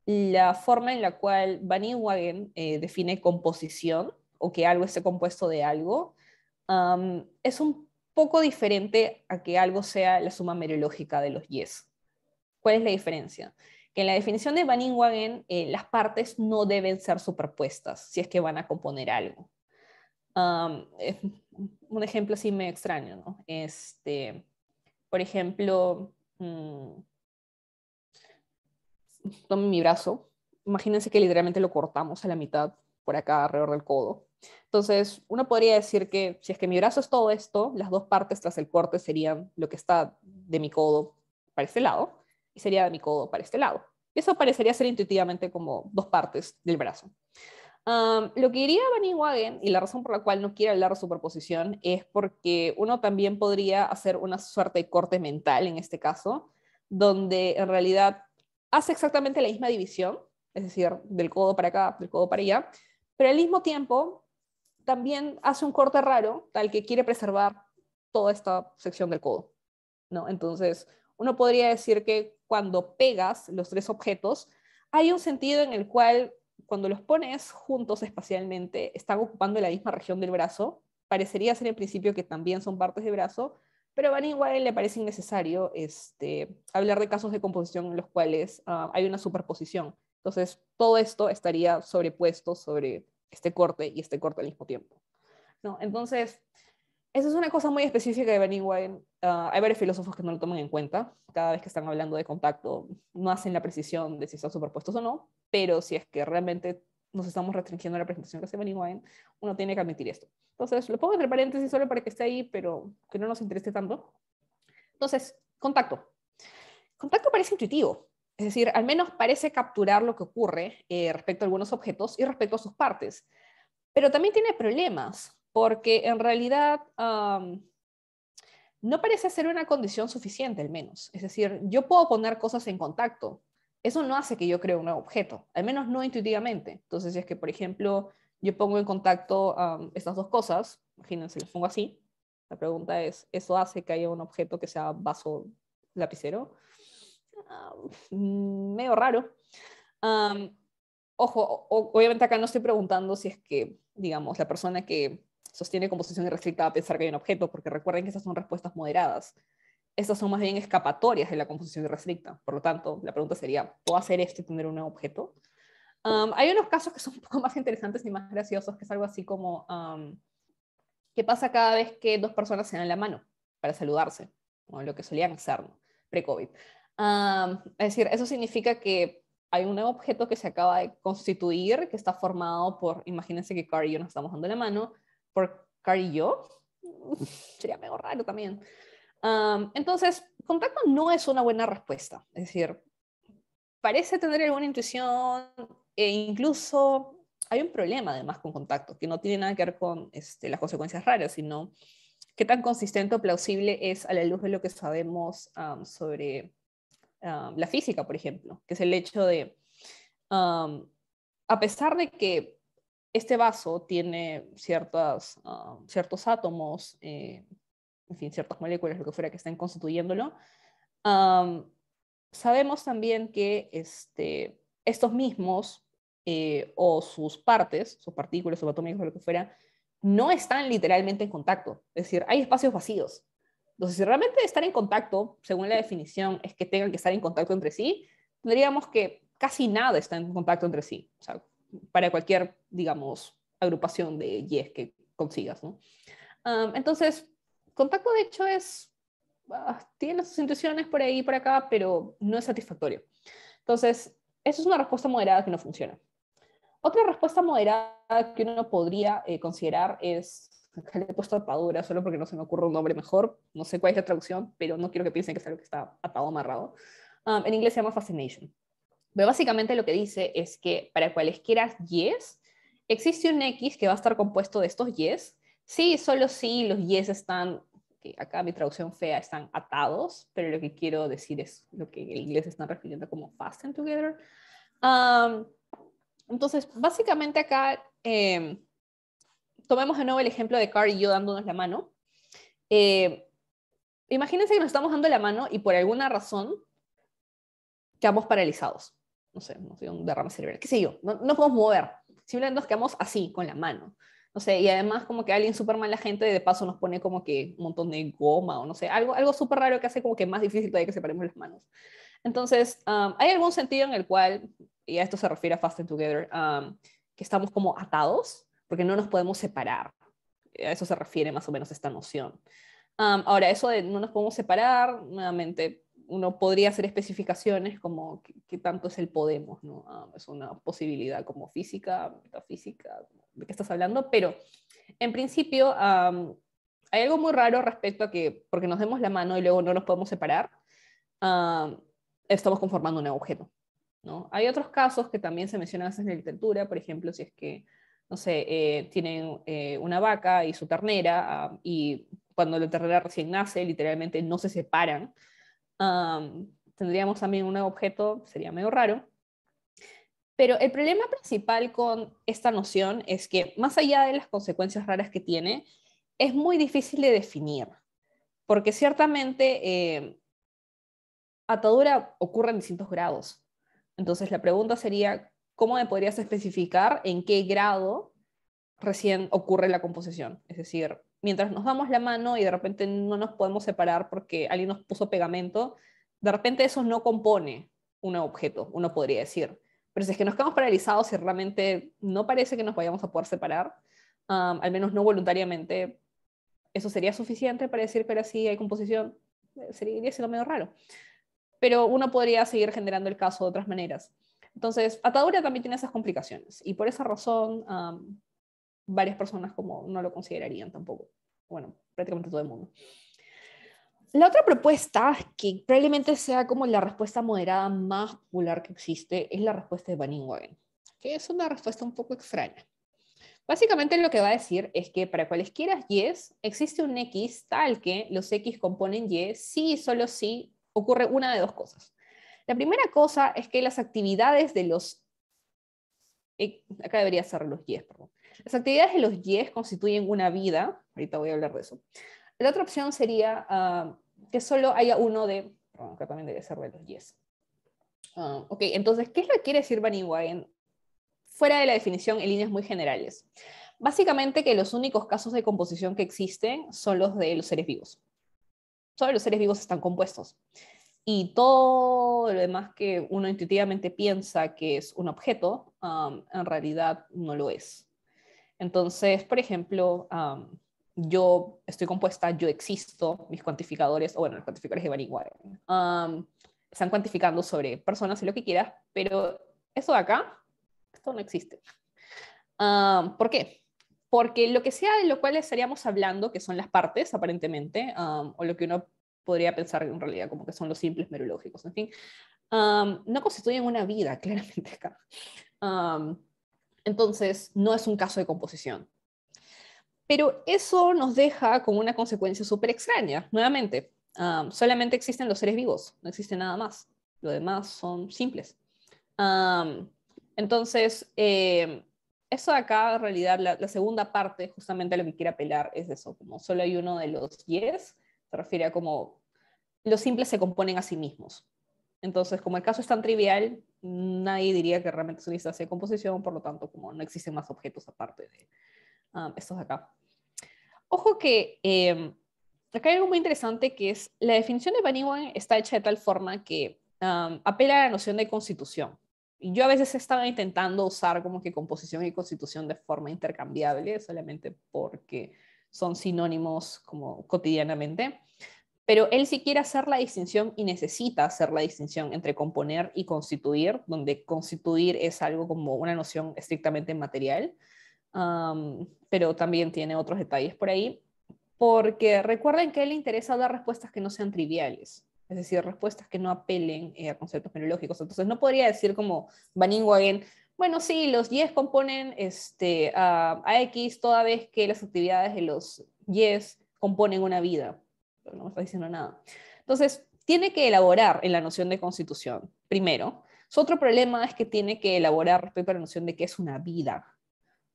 la forma en la cual Van Inwagen define composición o que algo esté compuesto de algo es un poco diferente a que algo sea la suma meriológica de los yes. ¿Cuál es la diferencia? Que en la definición de Van Inwagen las partes no deben ser superpuestas si es que van a componer algo. Es un ejemplo así medio extraño, ¿no? Por ejemplo, tomen mi brazo, imagínense que literalmente lo cortamos a la mitad por acá alrededor del codo. Entonces, uno podría decir que si es que mi brazo es todo esto, las dos partes tras el corte serían lo que está de mi codo para este lado y sería de mi codo para este lado. Eso parecería ser intuitivamente como dos partes del brazo. Lo que diría Van Inwagen, y la razón por la cual no quiere hablar de superposición, es porque uno también podría hacer una suerte de corte mental en este caso, donde en realidad hace exactamente la misma división, es decir, del codo para acá, del codo para allá, pero al mismo tiempo también hace un corte raro, tal que quiere preservar toda esta sección del codo, ¿no? Entonces, uno podría decir que cuando pegas los tres objetos, hay un sentido en el cual cuando los pones juntos espacialmente, están ocupando la misma región del brazo. Parecería ser en principio que también son partes del brazo, pero a Bunny Whale le parece innecesario hablar de casos de composición en los cuales hay una superposición. Entonces, todo esto estaría sobrepuesto sobre este corte y este corte al mismo tiempo, ¿no? Entonces, esa es una cosa muy específica de Bunny Whale. Hay varios filósofos que no lo toman en cuenta. Cada vez que están hablando de contacto, no hacen la precisión de si están superpuestos o no, pero si es que realmente nos estamos restringiendo a la presentación que hace Bunny Whale, uno tiene que admitir esto. Entonces, lo pongo entre paréntesis solo para que esté ahí, pero que no nos interese tanto. Entonces, contacto. Contacto parece intuitivo, es decir, al menos parece capturar lo que ocurre respecto a algunos objetos y respecto a sus partes, pero también tiene problemas, porque en realidad no parece ser una condición suficiente al menos. Es decir, yo puedo poner cosas en contacto, eso no hace que yo cree un nuevo objeto, al menos no intuitivamente. Entonces, si es que, por ejemplo, yo pongo en contacto estas dos cosas, imagínense, las pongo así, la pregunta es, ¿eso hace que haya un objeto que sea vaso lapicero? Medio raro. Um, Ojo, obviamente acá no estoy preguntando si es que, digamos, la persona que sostiene composición irrestricta va a pensar que hay un objeto, porque recuerden que esas son respuestas moderadas. Estas son más bien escapatorias de la composición irrestricta. Por lo tanto, la pregunta sería, ¿puedo hacer esto y tener un nuevo objeto? Hay unos casos que son un poco más interesantes y más graciosos, que es algo así como, ¿qué pasa cada vez que dos personas se dan la mano para saludarse? O lo que solían hacer, ¿no? Pre-COVID. Es decir, eso significa que hay un nuevo objeto que se acaba de constituir, que está formado por, imagínense que Carl y yo nos estamos dando la mano, por Carl y yo. Sería medio raro también. Entonces, contacto no es una buena respuesta. Es decir, parece tener alguna intuición e incluso hay un problema además con contacto, que no tiene nada que ver con las consecuencias raras, sino qué tan consistente o plausible es a la luz de lo que sabemos sobre la física, por ejemplo, que es el hecho de, a pesar de que este vaso tiene ciertos átomos, en fin, ciertas moléculas, lo que fuera que estén constituyéndolo, sabemos también que estos mismos o sus partes, sus partículas subatómicas o lo que fuera, no están literalmente en contacto. Es decir, hay espacios vacíos. Entonces, si realmente estar en contacto, según la definición, es que tengan que estar en contacto entre sí, tendríamos que casi nada está en contacto entre sí. O sea, para cualquier, digamos, agrupación de yes que consigas, ¿no? Entonces, contacto de hecho tiene sus intuiciones por ahí y por acá, pero no es satisfactorio. Entonces, eso es una respuesta moderada que no funciona. Otra respuesta moderada que uno podría considerar es, acá le he puesto atadura solo porque no se me ocurre un nombre mejor, no sé cuál es la traducción, pero no quiero que piensen que es algo que está atado o amarrado. En inglés se llama fascination. Pero básicamente lo que dice es que para cualesquiera yes, existe un X que va a estar compuesto de estos yes. Sí, solo si los yes están, que acá mi traducción fea, están atados, pero lo que quiero decir es lo que en el inglés están refiriendo como fastened together. Entonces, básicamente acá, tomemos de nuevo el ejemplo de Carl y yo dándonos la mano. Imagínense que nos estamos dando la mano y por alguna razón quedamos paralizados. No sé, un derrame cerebral, qué sé yo, no podemos mover. Simplemente nos quedamos así, con la mano. No sé, y además como que alguien súper mala gente de paso nos pone como que un montón de goma o no sé, algo súper raro que hace como que más difícil todavía que separemos las manos. Entontonces, ¿hay algún sentido en el cual, y a esto se refiere a Fasten Together, que estamos como atados? Porque no nos podemos separar. A eso se refiere más o menos esta noción. Ahora, eso de no nos podemos separar, nuevamente, uno podría hacer especificaciones como qué tanto es el podemos, ¿no? Es una posibilidad como física, metafísica, de qué estás hablando, pero en principio hay algo muy raro respecto a que porque nos demos la mano y luego no nos podemos separar, estamos conformando un nuevo objeto, ¿no? Hay otros casos que también se mencionan en la literatura, por ejemplo, si es que, no sé, tienen una vaca y su ternera y cuando la ternera recién nace, literalmente no se separan, tendríamos también un nuevo objeto, sería medio raro. Pero el problema principal con esta noción es que, más allá de las consecuencias raras que tiene, es muy difícil de definir, porque ciertamente atadura ocurre en distintos grados. Entonces la pregunta sería, ¿cómo me podrías especificar en qué grado recién ocurre la composición? Es decir, mientras nos damos la mano y de repente no nos podemos separar porque alguien nos puso pegamento, de repente eso no compone un objeto, uno podría decir. Pero si es que nos quedamos paralizados y realmente no parece que nos vayamos a poder separar, al menos no voluntariamente, ¿eso sería suficiente para decir que ahora sí hay composición? Sería siendo medio raro. Pero uno podría seguir generando el caso de otras maneras. Entonces, atadura también tiene esas complicaciones y por esa razón varias personas como no lo considerarían tampoco. Bueno, prácticamente todo el mundo. La otra propuesta, que probablemente sea como la respuesta moderada más popular que existe, es la respuesta de Baning-Wagen, que es una respuesta un poco extraña. Básicamente lo que va a decir es que para cualesquiera y's existe un x tal que los x componen y si y solo si ocurre una de dos cosas. La primera cosa es que las actividades de los... acá debería ser los y's, perdón. Las actividades de los y's constituyen una vida, ahorita voy a hablar de eso. La otra opción sería que solo haya uno de... Perdón, acá también debería ser de los y's. Ok, entonces, ¿qué es lo que quiere decir Baning-Wagen? Fuera de la definición en líneas muy generales. Básicamente que los únicos casos de composición que existen son los de los seres vivos. Todos los seres vivos están compuestos. Y todo lo demás que uno intuitivamente piensa que es un objeto, en realidad no lo es. Entonces, por ejemplo, yo estoy compuesta, yo existo, mis cuantificadores, o bueno, los cuantificadores de Baning-Wagen, están cuantificando sobre personas y lo que quieras, pero eso de acá, esto no existe. ¿Por qué? Porque lo que sea de lo cual estaríamos hablando, que son las partes, aparentemente, o lo que uno podría pensar en realidad como que son los simples merológicos, en fin, no constituyen una vida, claramente acá. Entonces, no es un caso de composición. Pero eso nos deja con una consecuencia súper extraña. Nuevamente, solamente existen los seres vivos, no existe nada más. Lo demás son simples. Entonces, eso de acá, en realidad, la segunda parte, justamente a lo que quiere apelar, es eso, como solo hay uno de los yes, se refiere a como los simples se componen a sí mismos. Entonces, como el caso es tan trivial, nadie diría que realmente es una instancia de composición, por lo tanto, como no existen más objetos aparte de estos de acá. Ojo que acá hay algo muy interesante que es la definición de Baning-Wagen está hecha de tal forma que apela a la noción de constitución. Y yo a veces estaba intentando usar como que composición y constitución de forma intercambiable, solamente porque son sinónimos como cotidianamente. Pero él sí quiere hacer la distinción y necesita hacer la distinción entre componer y constituir, donde constituir es algo como una noción estrictamente material, pero también tiene otros detalles por ahí, porque recuerden que a él le interesa dar respuestas que no sean triviales, es decir, respuestas que no apelen a conceptos melológicos. Entonces no podría decir como Baning-Wagen, bueno, sí, los yes componen a X toda vez que las actividades de los yes componen una vida. Pero no me está diciendo nada. Entonces, tiene que elaborar en la noción de constitución, primero. Su otro problema es que tiene que elaborar respecto a la noción de qué es una vida.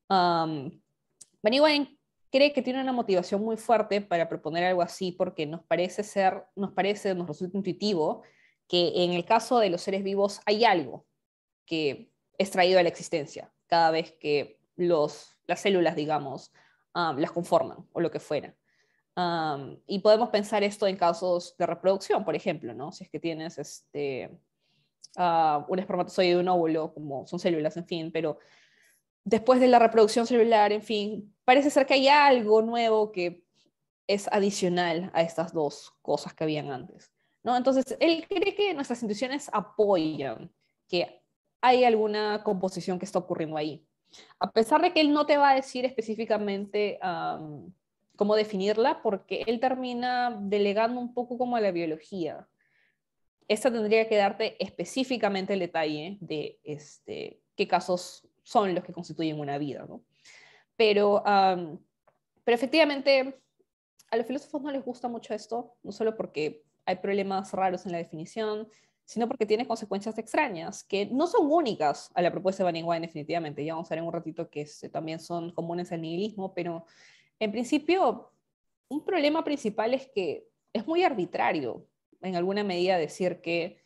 Baning-Wagen cree que tiene una motivación muy fuerte para proponer algo así porque nos resulta intuitivo que en el caso de los seres vivos hay algo que es traído a la existencia cada vez que las células, digamos, las conforman o lo que fuera. Y podemos pensar esto en casos de reproducción, por ejemplo, ¿no? Si es que tienes un espermatozoide y un óvulo, como son células, en fin, pero después de la reproducción celular, en fin, parece ser que hay algo nuevo que es adicional a estas dos cosas que habían antes, ¿no? Entonces, él cree que nuestras intuiciones apoyan que hay alguna composición que está ocurriendo ahí. A pesar de que él no te va a decir específicamente cómo definirla, porque él termina delegando un poco como a la biología. Esta tendría que darte específicamente el detalle de qué casos son los que constituyen una vida, ¿no? Pero efectivamente a los filósofos no les gusta mucho esto, no solo porque hay problemas raros en la definición, sino porque tiene consecuencias extrañas, que no son únicas a la propuesta de Baning-Wagen definitivamente. Ya vamos a ver en un ratito que también son comunes al nihilismo, pero en principio un problema principal es que es muy arbitrario en alguna medida decir que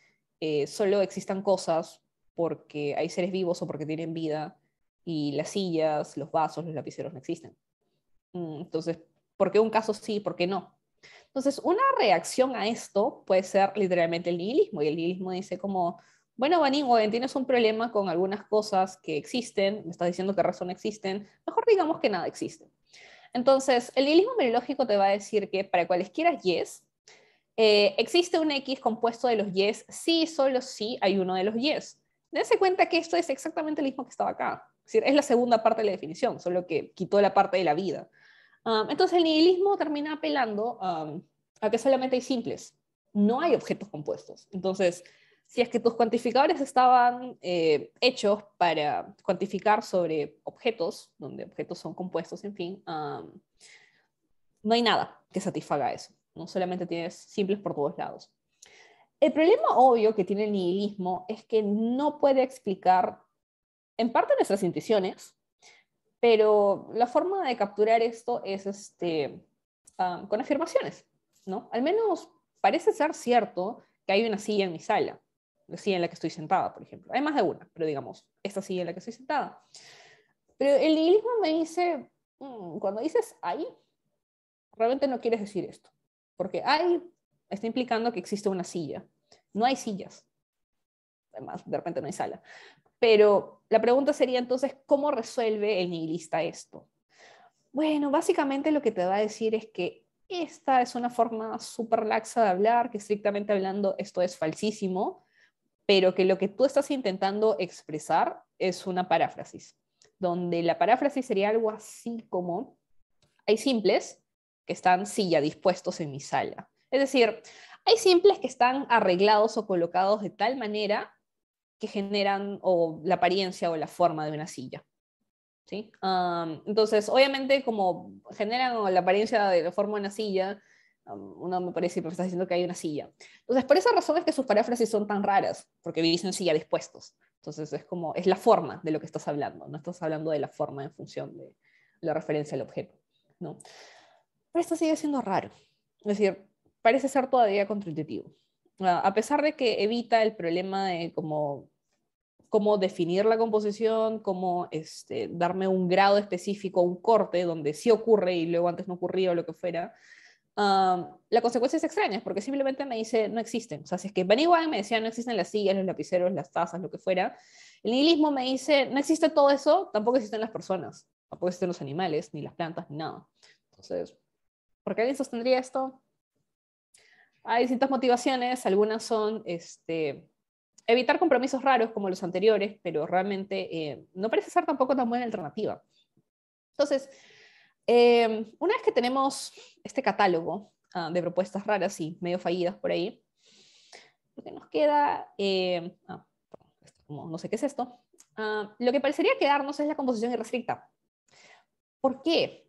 solo existan cosas porque hay seres vivos o porque tienen vida, y las sillas, los vasos, los lapiceros no existen. Entonces, ¿por qué un caso sí, por qué no? Entonces, una reacción a esto puede ser literalmente el nihilismo, y el nihilismo dice como, bueno, Vanin, tienes un problema con algunas cosas que existen, me estás diciendo que razón existen, mejor digamos que nada existe. Entonces, el nihilismo biológico te va a decir que para cualesquiera yes, existe un X compuesto de los yes, sí y solo sí hay uno de los yes. Dense cuenta que esto es exactamente el mismo que estaba acá. Es decir, es la segunda parte de la definición, solo que quitó la parte de la vida. Entonces el nihilismo termina apelando a que solamente hay simples, no hay objetos compuestos. Entonces, si es que tus cuantificadores estaban hechos para cuantificar sobre objetos, donde objetos son compuestos, en fin, no hay nada que satisfaga eso. No solamente tienes simples por todos lados. El problema obvio que tiene el nihilismo es que no puede explicar en parte nuestras intuiciones, pero la forma de capturar esto es con afirmaciones, ¿no? Al menos parece ser cierto que hay una silla en mi sala, la silla en la que estoy sentada, por ejemplo. Hay más de una, pero digamos, esta silla en la que estoy sentada. Pero el nihilismo me dice, cuando dices hay, realmente no quieres decir esto, porque hay está implicando que existe una silla. No hay sillas, además, de repente no hay sala. Pero la pregunta sería entonces, ¿cómo resuelve el nihilista esto? Bueno, básicamente lo que te va a decir es que esta es una forma súper laxa de hablar, que estrictamente hablando esto es falsísimo, pero que lo que tú estás intentando expresar es una paráfrasis, donde la paráfrasis sería algo así como, hay simples que están silla dispuestos en mi sala. Es decir, hay simples que están arreglados o colocados de tal manera que generan o la apariencia o la forma de una silla. ¿Sí? Entonces, obviamente, como generan la apariencia de la forma de una silla, uno me parece que me está diciendo que hay una silla. Entonces, por esa razón es que sus paráfrasis son tan raras, porque dicen silla dispuestos. Entonces, es como, es la forma de lo que estás hablando, no estás hablando de la forma en función de la referencia al objeto, ¿no? Pero esto sigue siendo raro. Es decir, parece ser todavía contraintuitivo. A pesar de que evita el problema de cómo definir la composición, cómo darme un grado específico, un corte donde sí ocurre y luego antes no ocurría o lo que fuera, la consecuencia es extraña, porque simplemente me dice no existen. O sea, si es que Benny Wang me decía no existen las sillas, los lapiceros, las tazas, lo que fuera, el nihilismo me dice no existe todo eso, tampoco existen las personas, tampoco existen los animales, ni las plantas, ni nada. Entonces, ¿por qué alguien sostendría esto? Hay distintas motivaciones, algunas son evitar compromisos raros como los anteriores, pero realmente no parece ser tampoco tan buena alternativa. Entonces, una vez que tenemos este catálogo de propuestas raras y medio fallidas por ahí, lo que nos queda, no sé qué es esto, lo que parecería quedarnos es la composición irrestricta. ¿Por qué?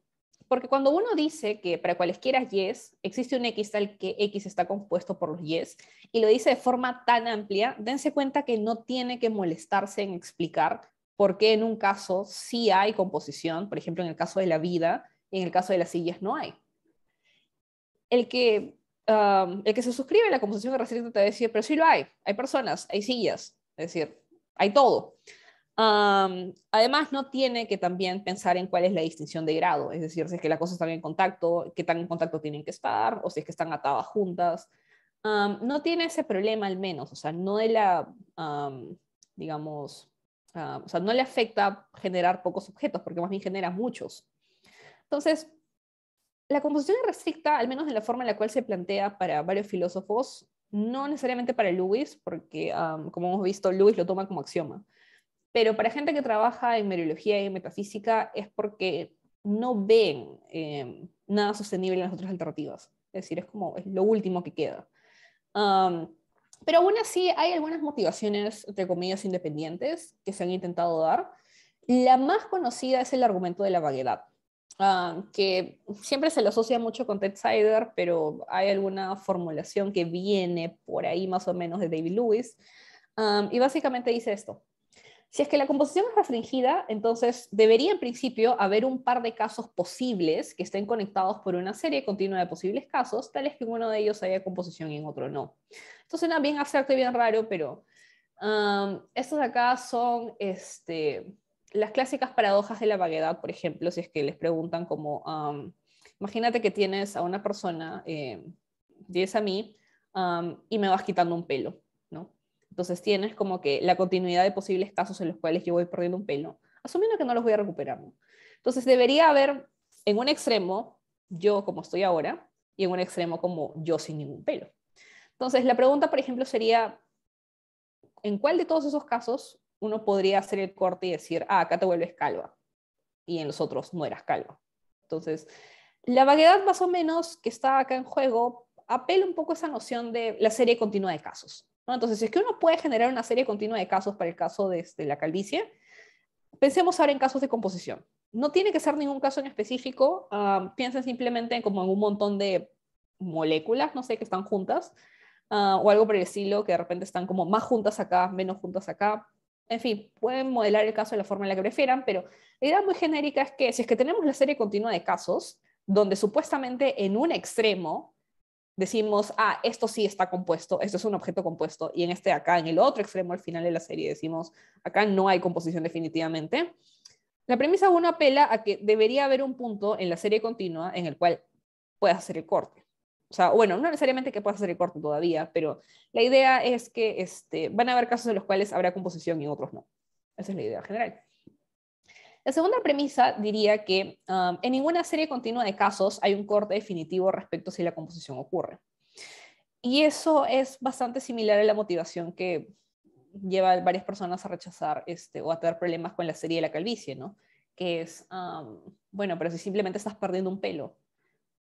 Porque cuando uno dice que para cualesquiera yes existe un X tal que X está compuesto por los yes, y lo dice de forma tan amplia, dense cuenta que no tiene que molestarse en explicar por qué en un caso sí hay composición, por ejemplo en el caso de la vida, y en el caso de las sillas no hay. El que se suscribe a la composición irrestricta te va a decir, pero sí lo hay personas, hay sillas, es decir, hay todo. Además, no tiene que también pensar en cuál es la distinción de grado, es decir, si es que las cosas están en contacto, qué tan en contacto tienen que estar, o si es que están atadas juntas. No tiene ese problema al menos, o sea, no de la, digamos, o sea, no le afecta generar pocos objetos, porque más bien genera muchos. Entonces, la composición irrestricta, al menos en la forma en la cual se plantea para varios filósofos, no necesariamente para Lewis, porque como hemos visto, Lewis lo toma como axioma. Pero para gente que trabaja en mereología y en metafísica es porque no ven nada sostenible en las otras alternativas. Es decir, es lo último que queda. Um, pero aún así hay algunas motivaciones, entre comillas, independientes que se han intentado dar. La más conocida es el argumento de la vaguedad, que siempre se lo asocia mucho con Ted Sider, pero hay alguna formulación que viene por ahí más o menos de David Lewis, y básicamente dice esto. Si es que la composición es restringida, entonces debería en principio haber un par de casos posibles que estén conectados por una serie continua de posibles casos, tales que en uno de ellos haya composición y en otro no. Esto suena bien abstracto y bien raro, pero Estos de acá son las clásicas paradojas de la vaguedad, por ejemplo, si es que les preguntan como, imagínate que tienes a una persona, tienes a mí, y me vas quitando un pelo, ¿no? Entonces tienes como que la continuidad de posibles casos en los cuales yo voy perdiendo un pelo, asumiendo que no los voy a recuperar, ¿no? Entonces debería haber en un extremo yo como estoy ahora y en un extremo como yo sin ningún pelo. Entonces la pregunta, por ejemplo, sería, ¿en cuál de todos esos casos uno podría hacer el corte y decir, acá te vuelves calva y en los otros no eras calva? Entonces, la vaguedad más o menos que está acá en juego apela un poco a esa noción de la serie continua de casos, ¿no? Entonces, si es que uno puede generar una serie continua de casos para el caso de la calvicie, pensemos ahora en casos de composición. No tiene que ser ningún caso en específico, piensen simplemente en como en un montón de moléculas, no sé, que están juntas, o algo por el estilo, que de repente están como más juntas acá, menos juntas acá. En fin, pueden modelar el caso de la forma en la que prefieran, pero la idea muy genérica es que si es que tenemos la serie continua de casos, donde supuestamente en un extremo decimos, esto sí está compuesto, esto es un objeto compuesto, y en este de acá, en el otro extremo, al final de la serie, decimos, acá no hay composición definitivamente. La premisa 1 apela a que debería haber un punto en la serie continua en el cual puedas hacer el corte. O sea, bueno, no necesariamente que puedas hacer el corte todavía, pero la idea es que van a haber casos en los cuales habrá composición y otros no. Esa es la idea general. La segunda premisa diría que en ninguna serie continua de casos hay un corte definitivo respecto a si la composición ocurre. Y eso es bastante similar a la motivación que lleva a varias personas a rechazar o a tener problemas con la serie de la calvicie, ¿no? Que es, bueno, pero si simplemente estás perdiendo un pelo,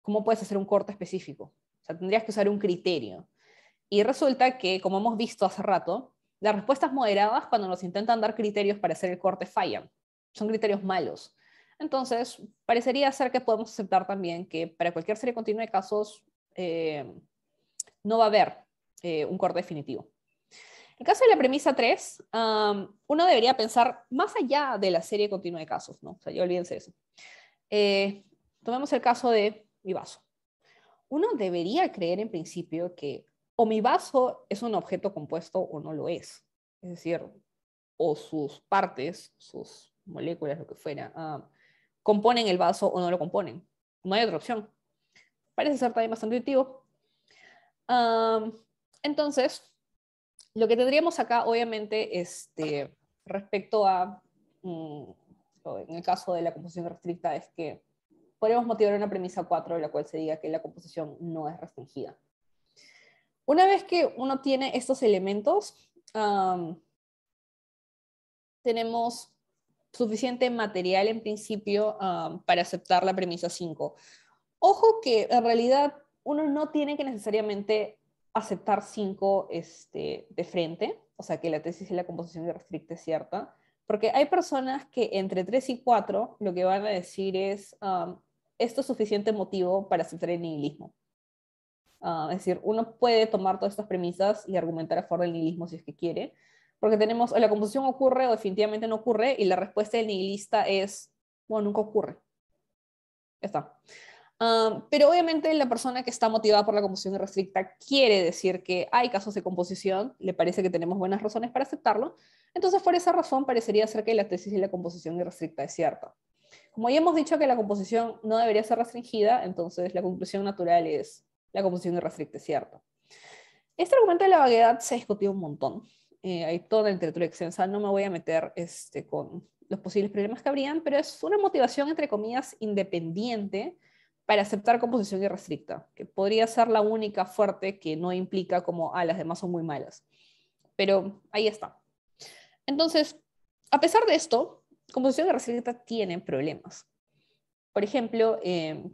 ¿cómo puedes hacer un corte específico? O sea, tendrías que usar un criterio. Y resulta que, como hemos visto hace rato, las respuestas moderadas cuando nos intentan dar criterios para hacer el corte fallan. Son criterios malos. Entonces, parecería ser que podemos aceptar también que para cualquier serie continua de casos no va a haber un corte definitivo. En el caso de la premisa 3, uno debería pensar más allá de la serie continua de casos, ¿no? O sea, ya olvídense de eso. Tomemos el caso de mi vaso. Uno debería creer en principio que o mi vaso es un objeto compuesto o no lo es. Es decir, o sus partes, sus moléculas, lo que fuera, componen el vaso o no lo componen. No hay otra opción. Parece ser también bastante intuitivo. Entonces, lo que tendríamos acá, obviamente, respecto a, en el caso de la composición restricta, es que podemos motivar una premisa 4 en la cual se diga que la composición no es restringida. Una vez que uno tiene estos elementos, tenemos suficiente material en principio para aceptar la premisa 5. Ojo que en realidad uno no tiene que necesariamente aceptar 5 de frente, o sea que la tesis de la composición restricta es cierta, porque hay personas que entre 3 y 4 lo que van a decir es, esto es suficiente motivo para aceptar el nihilismo. Es decir, uno puede tomar todas estas premisas y argumentar a favor del nihilismo si es que quiere, porque tenemos o la composición ocurre o definitivamente no ocurre, y la respuesta del nihilista es, bueno, nunca ocurre. Ya está. Pero obviamente la persona que está motivada por la composición restricta quiere decir que hay casos de composición, le parece que tenemos buenas razones para aceptarlo, entonces por esa razón parecería ser que la tesis de la composición restricta es cierta. Como ya hemos dicho que la composición no debería ser restringida, entonces la conclusión natural es la composición restricta es cierta. Este argumento de la vaguedad se ha discutido un montón. Hay toda la literatura extensa, no me voy a meter con los posibles problemas que habrían, pero es una motivación, entre comillas, independiente para aceptar composición irrestricta, que podría ser la única fuerte que no implica como, las demás son muy malas. Pero ahí está. Entonces, a pesar de esto, composición irrestricta tiene problemas. Por ejemplo,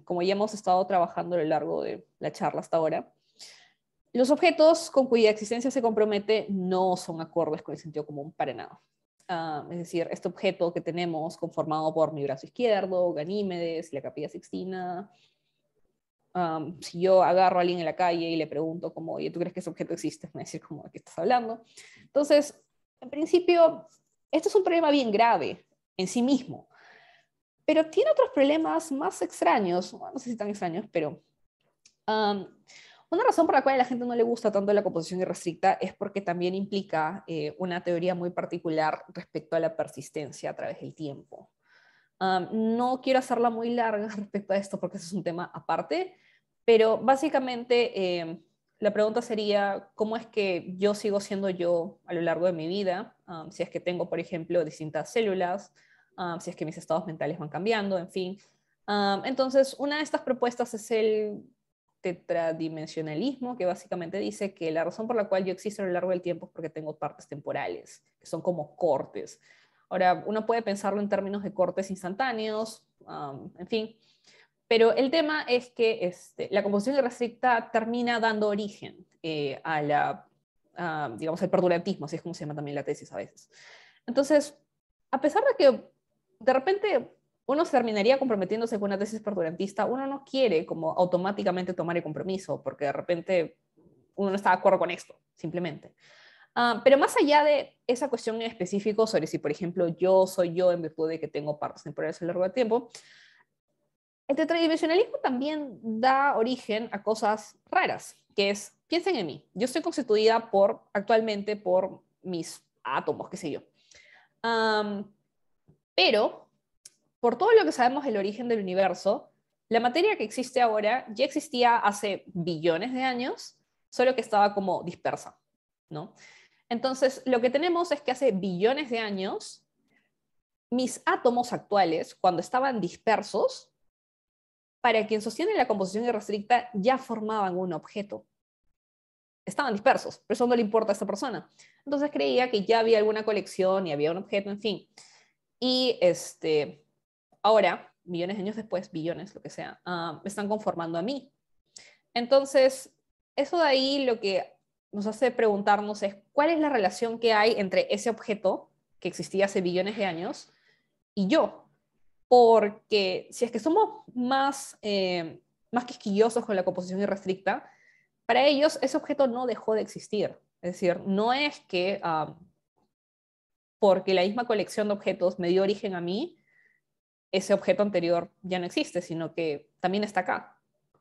como ya hemos estado trabajando a lo largo de la charla hasta ahora, los objetos con cuya existencia se compromete no son acordes con el sentido común para nada. Es decir, este objeto que tenemos conformado por mi brazo izquierdo, Ganímedes, la Capilla Sixtina. Si yo agarro a alguien en la calle y le pregunto como, oye, ¿tú crees que ese objeto existe? Me va a decir como, ¿de qué estás hablando? Entonces, en principio, esto es un problema bien grave en sí mismo, pero tiene otros problemas más extraños, no sé si tan extraños, pero Una razón por la cual a la gente no le gusta tanto la composición irrestricta es porque también implica una teoría muy particular respecto a la persistencia a través del tiempo. No quiero hacerla muy larga respecto a esto porque ese es un tema aparte, pero básicamente la pregunta sería, ¿cómo es que yo sigo siendo yo a lo largo de mi vida? Si es que tengo, por ejemplo, distintas células, si es que mis estados mentales van cambiando, en fin. Entonces, una de estas propuestas es el tetradimensionalismo, que básicamente dice que la razón por la cual yo existo a lo largo del tiempo es porque tengo partes temporales, que son como cortes. Ahora, uno puede pensarlo en términos de cortes instantáneos, en fin, pero el tema es que la composición irrestricta termina dando origen digamos, al perdurantismo, así es como se llama también la tesis a veces. Entonces, a pesar de que de repente uno se terminaría comprometiéndose con una tesis perdurantista, uno no quiere como automáticamente tomar el compromiso, porque de repente uno no está de acuerdo con esto, simplemente. Pero más allá de esa cuestión en específico sobre si, por ejemplo, yo soy yo en virtud de que tengo partes temporales a lo largo del tiempo, el tetradimensionalismo también da origen a cosas raras, que es, piensen en mí, yo estoy constituida actualmente por mis átomos, qué sé yo. Pero, por todo lo que sabemos del origen del universo, la materia que existe ahora ya existía hace billones de años, solo que estaba como dispersa, ¿no? Entonces, lo que tenemos es que hace billones de años, mis átomos actuales, cuando estaban dispersos, para quien sostiene la composición irrestricta, ya formaban un objeto. Estaban dispersos, pero eso no le importa a esta persona. Entonces creía que ya había alguna colección y había un objeto, en fin. Y ahora, millones de años después, billones, lo que sea, me están conformando a mí. Entonces, eso de ahí lo que nos hace preguntarnos es cuál es la relación que hay entre ese objeto que existía hace billones de años y yo. Porque si es que somos más quisquillosos con la composición irrestricta, para ellos ese objeto no dejó de existir. Es decir, no es que porque la misma colección de objetos me dio origen a mí, ese objeto anterior ya no existe, sino que también está acá,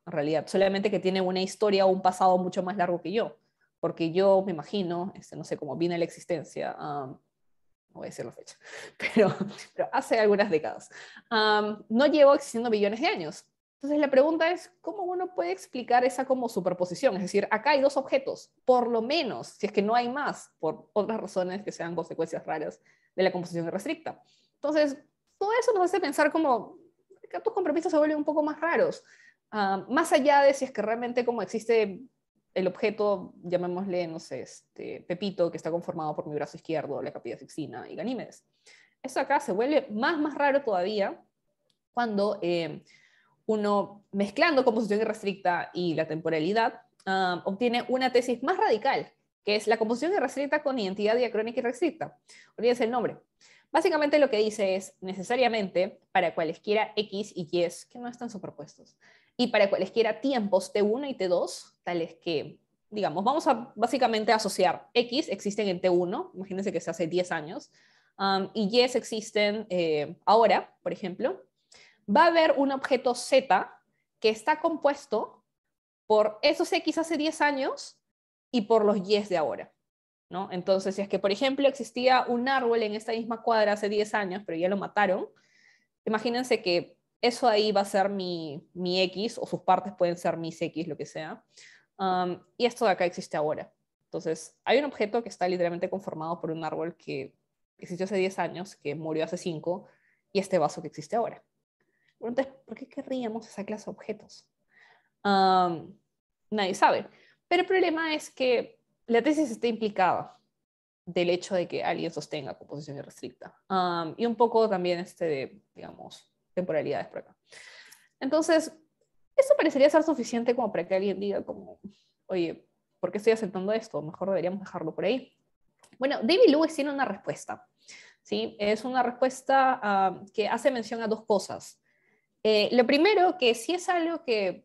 en realidad. Solamente que tiene una historia o un pasado mucho más largo que yo. Porque yo me imagino, no sé cómo viene a la existencia, no voy a decir la fecha, pero hace algunas décadas. No llevo existiendo billones de años. Entonces la pregunta es, ¿cómo uno puede explicar esa como superposición? Es decir, acá hay dos objetos, por lo menos, si es que no hay más, por otras razones que sean consecuencias raras de la composición irrestricta. Entonces, todo eso nos hace pensar como que tus compromisos se vuelven un poco más raros. Más allá de si es que realmente como existe el objeto, llamémosle, no sé, Pepito, que está conformado por mi brazo izquierdo, la Capilla Sixtina y Ganímedes. Esto acá se vuelve más raro todavía cuando uno, mezclando composición irrestricta y la temporalidad, obtiene una tesis más radical, que es la composición irrestricta con identidad diacrónica irrestricta. Olvídense el nombre. Básicamente lo que dice es, necesariamente, para cualesquiera X y Y que no están superpuestos, y para cualesquiera tiempos T1 y T2, tales que, digamos, vamos a básicamente asociar X existen en T1, imagínense que se hace 10 años, y Y existen ahora, por ejemplo, va a haber un objeto Z que está compuesto por esos X hace 10 años y por los Y de ahora, ¿no? Entonces, si es que, por ejemplo, existía un árbol en esta misma cuadra hace 10 años, pero ya lo mataron, imagínense que eso ahí va a ser mi X, o sus partes pueden ser mis X, lo que sea, y esto de acá existe ahora. Entonces, hay un objeto que está literalmente conformado por un árbol que existió hace 10 años, que murió hace 5, y este vaso que existe ahora. Entonces, ¿por qué querríamos esa clase de objetos? Um, Nadie sabe. Pero el problema es que la tesis está implicada del hecho de que alguien sostenga composición irrestricta. Y un poco también de, digamos, temporalidades por acá. Entonces, eso parecería ser suficiente como para que alguien diga como, oye, ¿por qué estoy aceptando esto? Mejor deberíamos dejarlo por ahí. Bueno, David Lewis tiene una respuesta. ¿Sí? Es una respuesta que hace mención a dos cosas. Lo primero, que sí es algo que,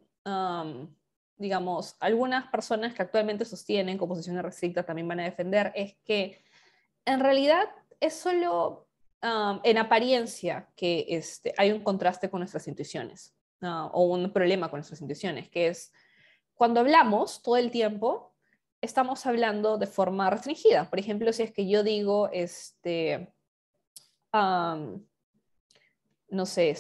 digamos, algunas personas que actualmente sostienen composición restricta también van a defender, es que en realidad es solo en apariencia que hay un contraste con nuestras intuiciones o un problema con nuestras intuiciones, que es cuando hablamos todo el tiempo, estamos hablando de forma restringida. Por ejemplo, si es que yo digo, no sé,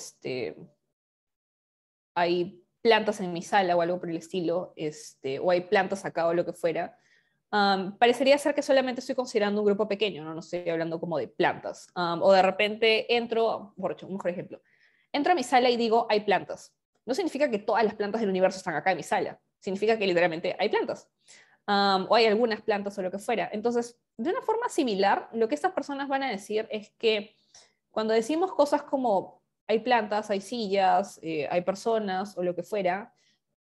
hay plantas en mi sala o algo por el estilo, o hay plantas acá o lo que fuera, parecería ser que solamente estoy considerando un grupo pequeño, no estoy hablando como de plantas. O de repente entro, un mejor ejemplo, entro a mi sala y digo, hay plantas. No significa que todas las plantas del universo están acá en mi sala, significa que literalmente hay plantas. O hay algunas plantas o lo que fuera. Entonces, de una forma similar, lo que estas personas van a decir es que cuando decimos cosas como hay plantas, hay sillas, hay personas o lo que fuera,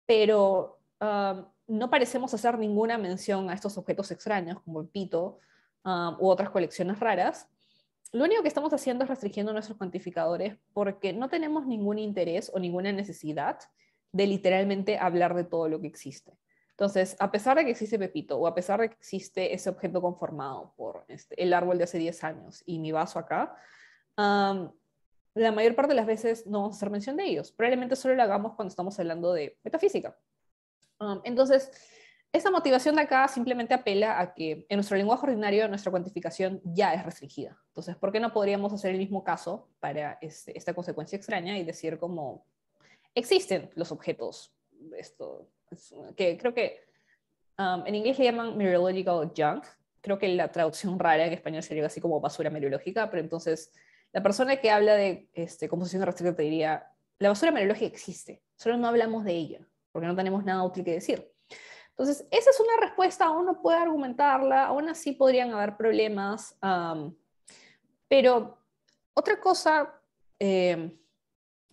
pero no parecemos hacer ninguna mención a estos objetos extraños como el pito u otras colecciones raras, lo único que estamos haciendo es restringiendo nuestros cuantificadores porque no tenemos ningún interés o ninguna necesidad de literalmente hablar de todo lo que existe. Entonces, a pesar de que existe Pepito o a pesar de que existe ese objeto conformado por el árbol de hace 10 años y mi vaso acá, la mayor parte de las veces no vamos a hacer mención de ellos. Probablemente solo lo hagamos cuando estamos hablando de metafísica. Entonces, esta motivación de acá simplemente apela a que en nuestro lenguaje ordinario nuestra cuantificación ya es restringida. Entonces, ¿por qué no podríamos hacer el mismo caso para esta consecuencia extraña y decir como existen los objetos? Que creo que en inglés le llaman meteorological junk. Creo que la traducción rara en español sería así como basura meteorológica, pero entonces la persona que habla de composición restrictiva te diría, la basura meteorológica existe, solo no hablamos de ella, porque no tenemos nada útil que decir. Entonces, esa es una respuesta, aún no puede argumentarla, aún así podrían haber problemas, pero otra cosa que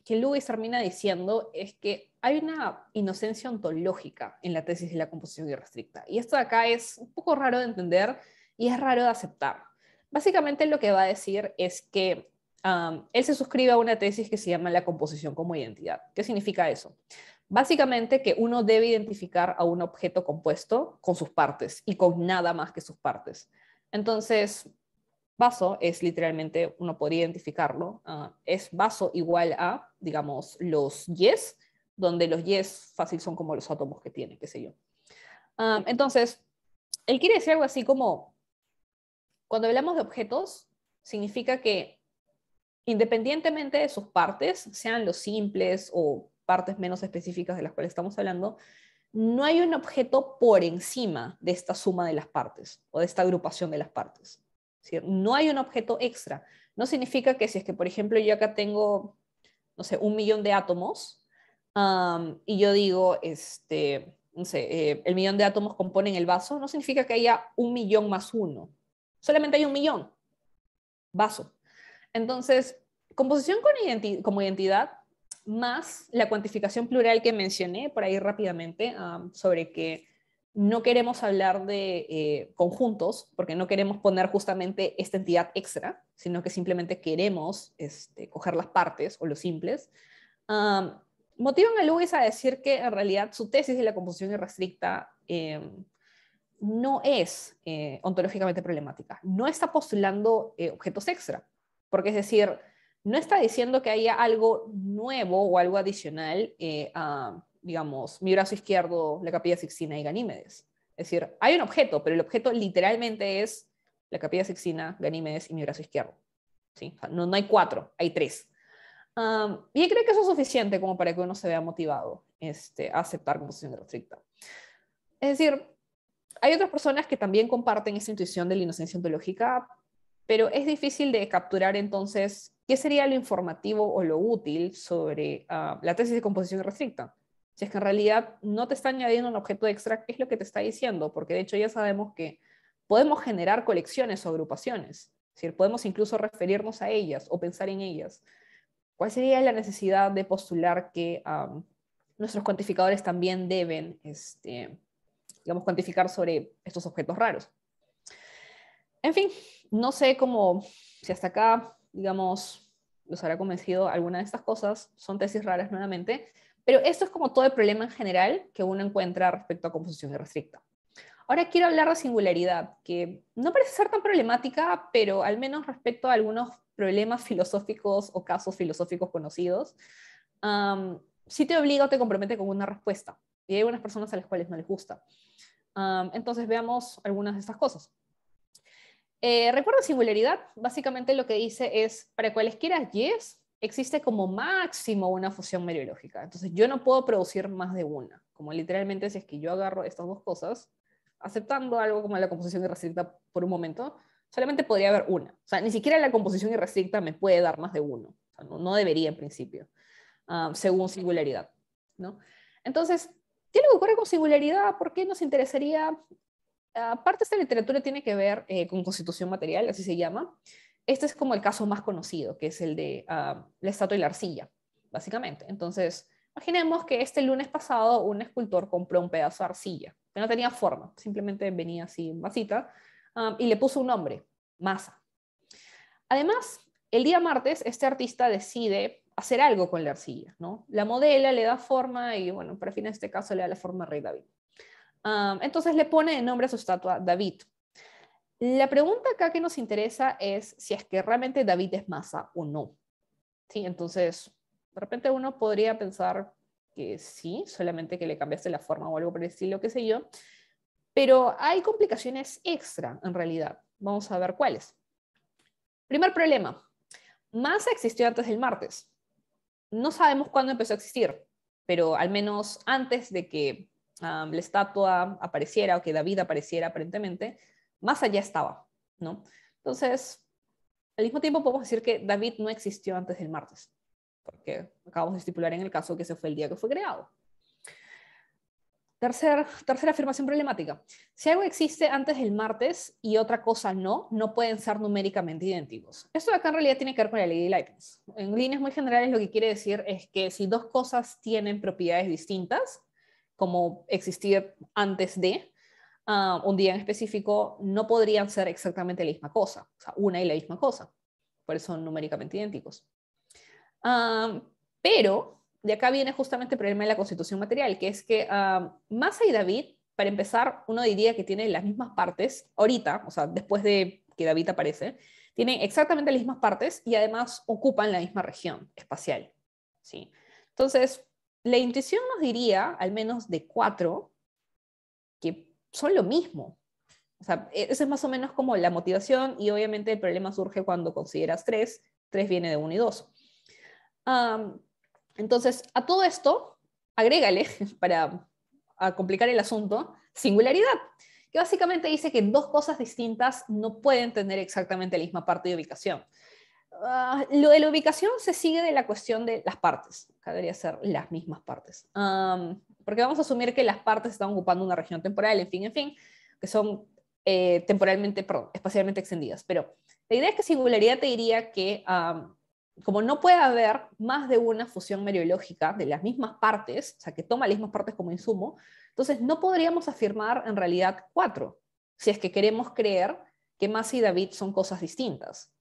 Lewis termina diciendo es que hay una inocencia ontológica en la tesis de la composición irrestricta, y esto de acá es un poco raro de entender y es raro de aceptar. Básicamente lo que va a decir es que él se suscribe a una tesis que se llama la composición como identidad. ¿Qué significa eso? Básicamente que uno debe identificar a un objeto compuesto con sus partes y con nada más que sus partes. Entonces, vaso es literalmente, uno podría identificarlo, es vaso igual a, digamos, los yes, donde los yes fácil son como los átomos que tiene, qué sé yo. Entonces, él quiere decir algo así como, cuando hablamos de objetos, significa que independientemente de sus partes, sean los simples o partes menos específicas de las cuales estamos hablando, no hay un objeto por encima de esta suma de las partes o de esta agrupación de las partes. ¿Sí? No hay un objeto extra. No significa que si es que, por ejemplo, yo acá tengo, no sé, 1.000.000 de átomos y yo digo, no sé, el millón de átomos componen el vaso, no significa que haya 1.000.000 más uno. Solamente hay 1.000.000. Vaso. Entonces, composición como identidad más la cuantificación plural que mencioné por ahí rápidamente sobre que no queremos hablar de conjuntos porque no queremos poner justamente esta entidad extra, sino que simplemente queremos coger las partes o los simples. Motivan a Lewis a decir que en realidad su tesis de la composición irrestricta no es ontológicamente problemática. No está postulando objetos extra, porque es decir, no está diciendo que haya algo nuevo o algo adicional a, digamos, mi brazo izquierdo, la Capilla Sixtina y Ganímedes. Es decir, hay un objeto, pero el objeto literalmente es la Capilla Sixtina, Ganímedes y mi brazo izquierdo. ¿Sí? O sea, no hay 4, hay 3. Y creo que eso es suficiente como para que uno se vea motivado a aceptar composición restricta. Es decir, hay otras personas que también comparten esa intuición de la inocencia ontológica, pero es difícil de capturar entonces qué sería lo informativo o lo útil sobre la tesis de composición restricta. Si es que en realidad no te está añadiendo un objeto extra, ¿qué es lo que te está diciendo? Porque de hecho ya sabemos que podemos generar colecciones o agrupaciones. Es decir, podemos incluso referirnos a ellas o pensar en ellas. ¿Cuál sería la necesidad de postular que nuestros cuantificadores también deben digamos, cuantificar sobre estos objetos raros? En fin, no sé cómo, si hasta acá, digamos, los habrá convencido alguna de estas cosas, son tesis raras nuevamente, pero esto es como todo el problema en general que uno encuentra respecto a composición irrestricta. Ahora quiero hablar de singularidad, que no parece ser tan problemática, pero al menos respecto a algunos problemas filosóficos o casos filosóficos conocidos, sí te obliga o te compromete con una respuesta. Y hay algunas personas a las cuales no les gusta. Entonces veamos algunas de estas cosas. Recuerda singularidad, básicamente lo que dice es, para cualesquiera yes, existe como máximo una fusión meriológica. Entonces yo no puedo producir más de una. Como literalmente si es que yo agarro estas dos cosas, aceptando algo como la composición irrestricta por un momento, solamente podría haber una. O sea, ni siquiera la composición irrestricta me puede dar más de uno. O sea, no debería en principio, según singularidad, ¿no? Entonces, ¿qué es lo que ocurre con singularidad? ¿Por qué nos interesaría? Parte de esta literatura tiene que ver con constitución material, así se llama. Este es como el caso más conocido, que es el de la estatua y la arcilla, básicamente. Entonces, imaginemos que este lunes pasado un escultor compró un pedazo de arcilla, que no tenía forma, simplemente venía así en masita, y le puso un nombre, masa. Además, el día martes, este artista decide hacer algo con la arcilla, ¿no? La modela, le da forma y, bueno, para fin de este caso le da la forma de Rey David. Entonces le pone de nombre a su estatua David. La pregunta acá que nos interesa es si es que realmente David es masa o no. ¿Sí? Entonces, de repente uno podría pensar que sí, solamente que le cambiaste la forma o algo por el estilo, qué sé yo. Pero hay complicaciones extra, en realidad. Vamos a ver cuáles. Primer problema. Masa existió antes del martes. No sabemos cuándo empezó a existir, pero al menos antes de que la estatua apareciera o que David apareciera aparentemente, Masa ya estaba, ¿no? Entonces, al mismo tiempo podemos decir que David no existió antes del martes, porque acabamos de estipular en el caso que ese fue el día que fue creado. Tercera afirmación problemática. Si algo existe antes del martes y otra cosa no pueden ser numéricamente idénticos. Esto de acá en realidad tiene que ver con la ley de Leibniz. En líneas muy generales lo que quiere decir es que si dos cosas tienen propiedades distintas, como existir antes de un día en específico, no podrían ser exactamente la misma cosa, o sea, una y la misma cosa. Por eso son numéricamente idénticos. Pero de acá viene justamente el problema de la constitución material, que es que Massa y David, para empezar, uno diría que tienen las mismas partes, ahorita, o sea, después de que David aparece, tienen exactamente las mismas partes y además ocupan la misma región espacial. ¿Sí? Entonces, la intuición nos diría, al menos de 4, que son lo mismo. O sea, eso es más o menos como la motivación y obviamente el problema surge cuando consideras 3, 3 viene de 1 y 2. Entonces, a todo esto, agrégale, para complicar el asunto, singularidad, que básicamente dice que dos cosas distintas no pueden tener exactamente la misma parte de ubicación. Lo de la ubicación se sigue de la cuestión de las partes. Acá debería ser las mismas partes. Porque vamos a asumir que las partes están ocupando una región temporal, en fin, que son espacialmente extendidas. Pero la idea es que singularidad te diría que como no puede haber más de una fusión meriológica de las mismas partes, o sea, que toma las mismas partes como insumo, entonces no podríamos afirmar en realidad 4, si es que queremos creer que Massa y David son cosas distintas.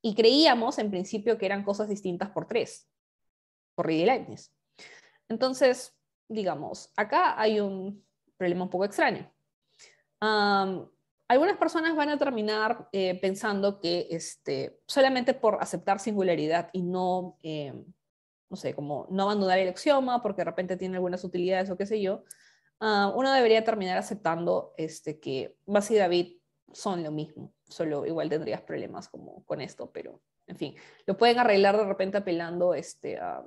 Y creíamos en principio que eran cosas distintas por 3, por Reed y Leibniz. Entonces, digamos, acá hay un problema un poco extraño. Algunas personas van a terminar pensando que solamente por aceptar singularidad y no sé, como no abandonar el axioma porque de repente tiene algunas utilidades o qué sé yo, uno debería terminar aceptando que Massa y David son lo mismo, solo igual tendrías problemas como con esto, pero en fin, lo pueden arreglar de repente apelando a,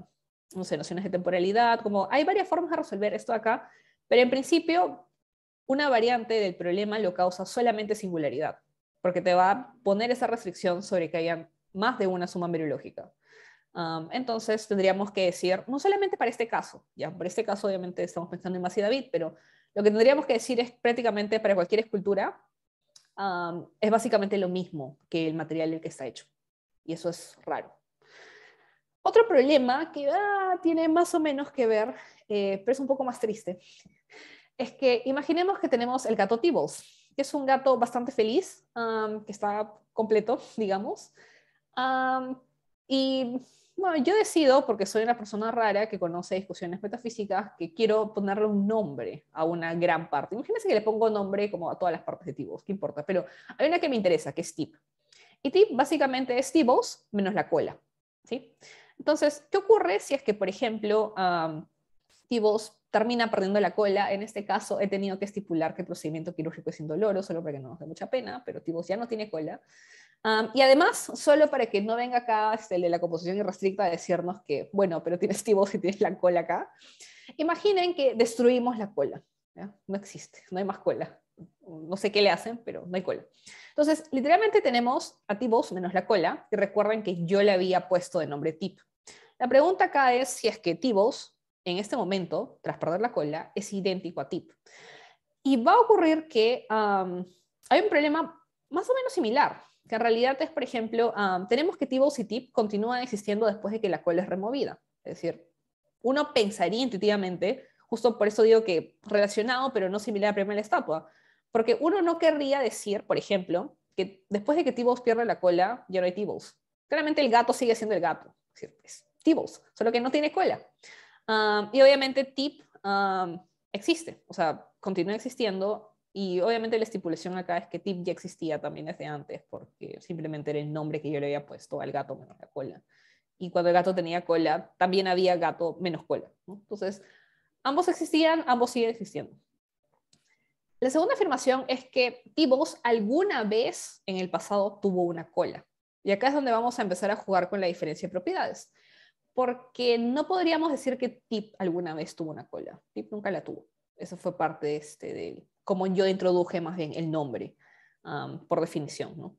no sé, nociones de temporalidad, como hay varias formas de resolver esto acá, pero en principio una variante del problema lo causa solamente singularidad, porque te va a poner esa restricción sobre que haya más de una suma meriológica. Entonces tendríamos que decir, no solamente para este caso, ya por este caso obviamente estamos pensando en Massa y David, pero lo que tendríamos que decir es prácticamente para cualquier escultura, es básicamente lo mismo que el material del que está hecho. Y eso es raro. Otro problema que tiene más o menos que ver, pero es un poco más triste, es que imaginemos que tenemos el gato Tibbles, que es un gato bastante feliz, que está completo, digamos. Y bueno, yo decido, porque soy una persona rara que conoce discusiones metafísicas, que quiero ponerle un nombre a una gran parte. Imagínense que le pongo nombre como a todas las partes de Tibbles, ¿qué importa? Pero hay una que me interesa, que es Tib. Y Tib básicamente es Tibbles menos la cola, ¿sí? Entonces, ¿qué ocurre si es que, por ejemplo, Tibbles termina perdiendo la cola. En este caso he tenido que estipular que el procedimiento quirúrgico es indoloro, solo para que no nos dé mucha pena, pero T-Bones ya no tiene cola. Y además, solo para que no venga acá el de la composición irrestricta a decirnos que, bueno, pero tienes T-Bones y tienes la cola acá. Imaginen que destruimos la cola. ¿Ya? No existe, no hay más cola. No sé qué le hacen, pero no hay cola. Entonces, literalmente tenemos a T-Bones menos la cola, y recuerden que yo le había puesto de nombre Tip. La pregunta acá es si es que T-Bones, en este momento, tras perder la cola, es idéntico a Tip. Y va a ocurrir que hay un problema más o menos similar, que en realidad es, por ejemplo, tenemos que T-Bones y Tip continúan existiendo después de que la cola es removida. Es decir, uno pensaría intuitivamente, justo por eso digo que relacionado, pero no similar al problema de la estatua, porque uno no querría decir, por ejemplo, que después de que T-Bones pierde la cola, ya no hay T-Bones. Claramente el gato sigue siendo el gato, es T-Bones, solo que no tiene cola. Y obviamente Tip existe, o sea, continúa existiendo, y obviamente la estipulación acá es que Tip ya existía también desde antes, porque simplemente era el nombre que yo le había puesto al gato menos la cola. Y cuando el gato tenía cola, también había gato menos cola, ¿no? Entonces, ambos existían, ambos siguen existiendo. La segunda afirmación es que T-Bones alguna vez en el pasado tuvo una cola. Y acá es donde vamos a empezar a jugar con la diferencia de propiedades. Porque no podríamos decir que Tip alguna vez tuvo una cola. Tip nunca la tuvo. Eso fue parte de cómo yo introduje más bien el nombre, por definición, ¿no?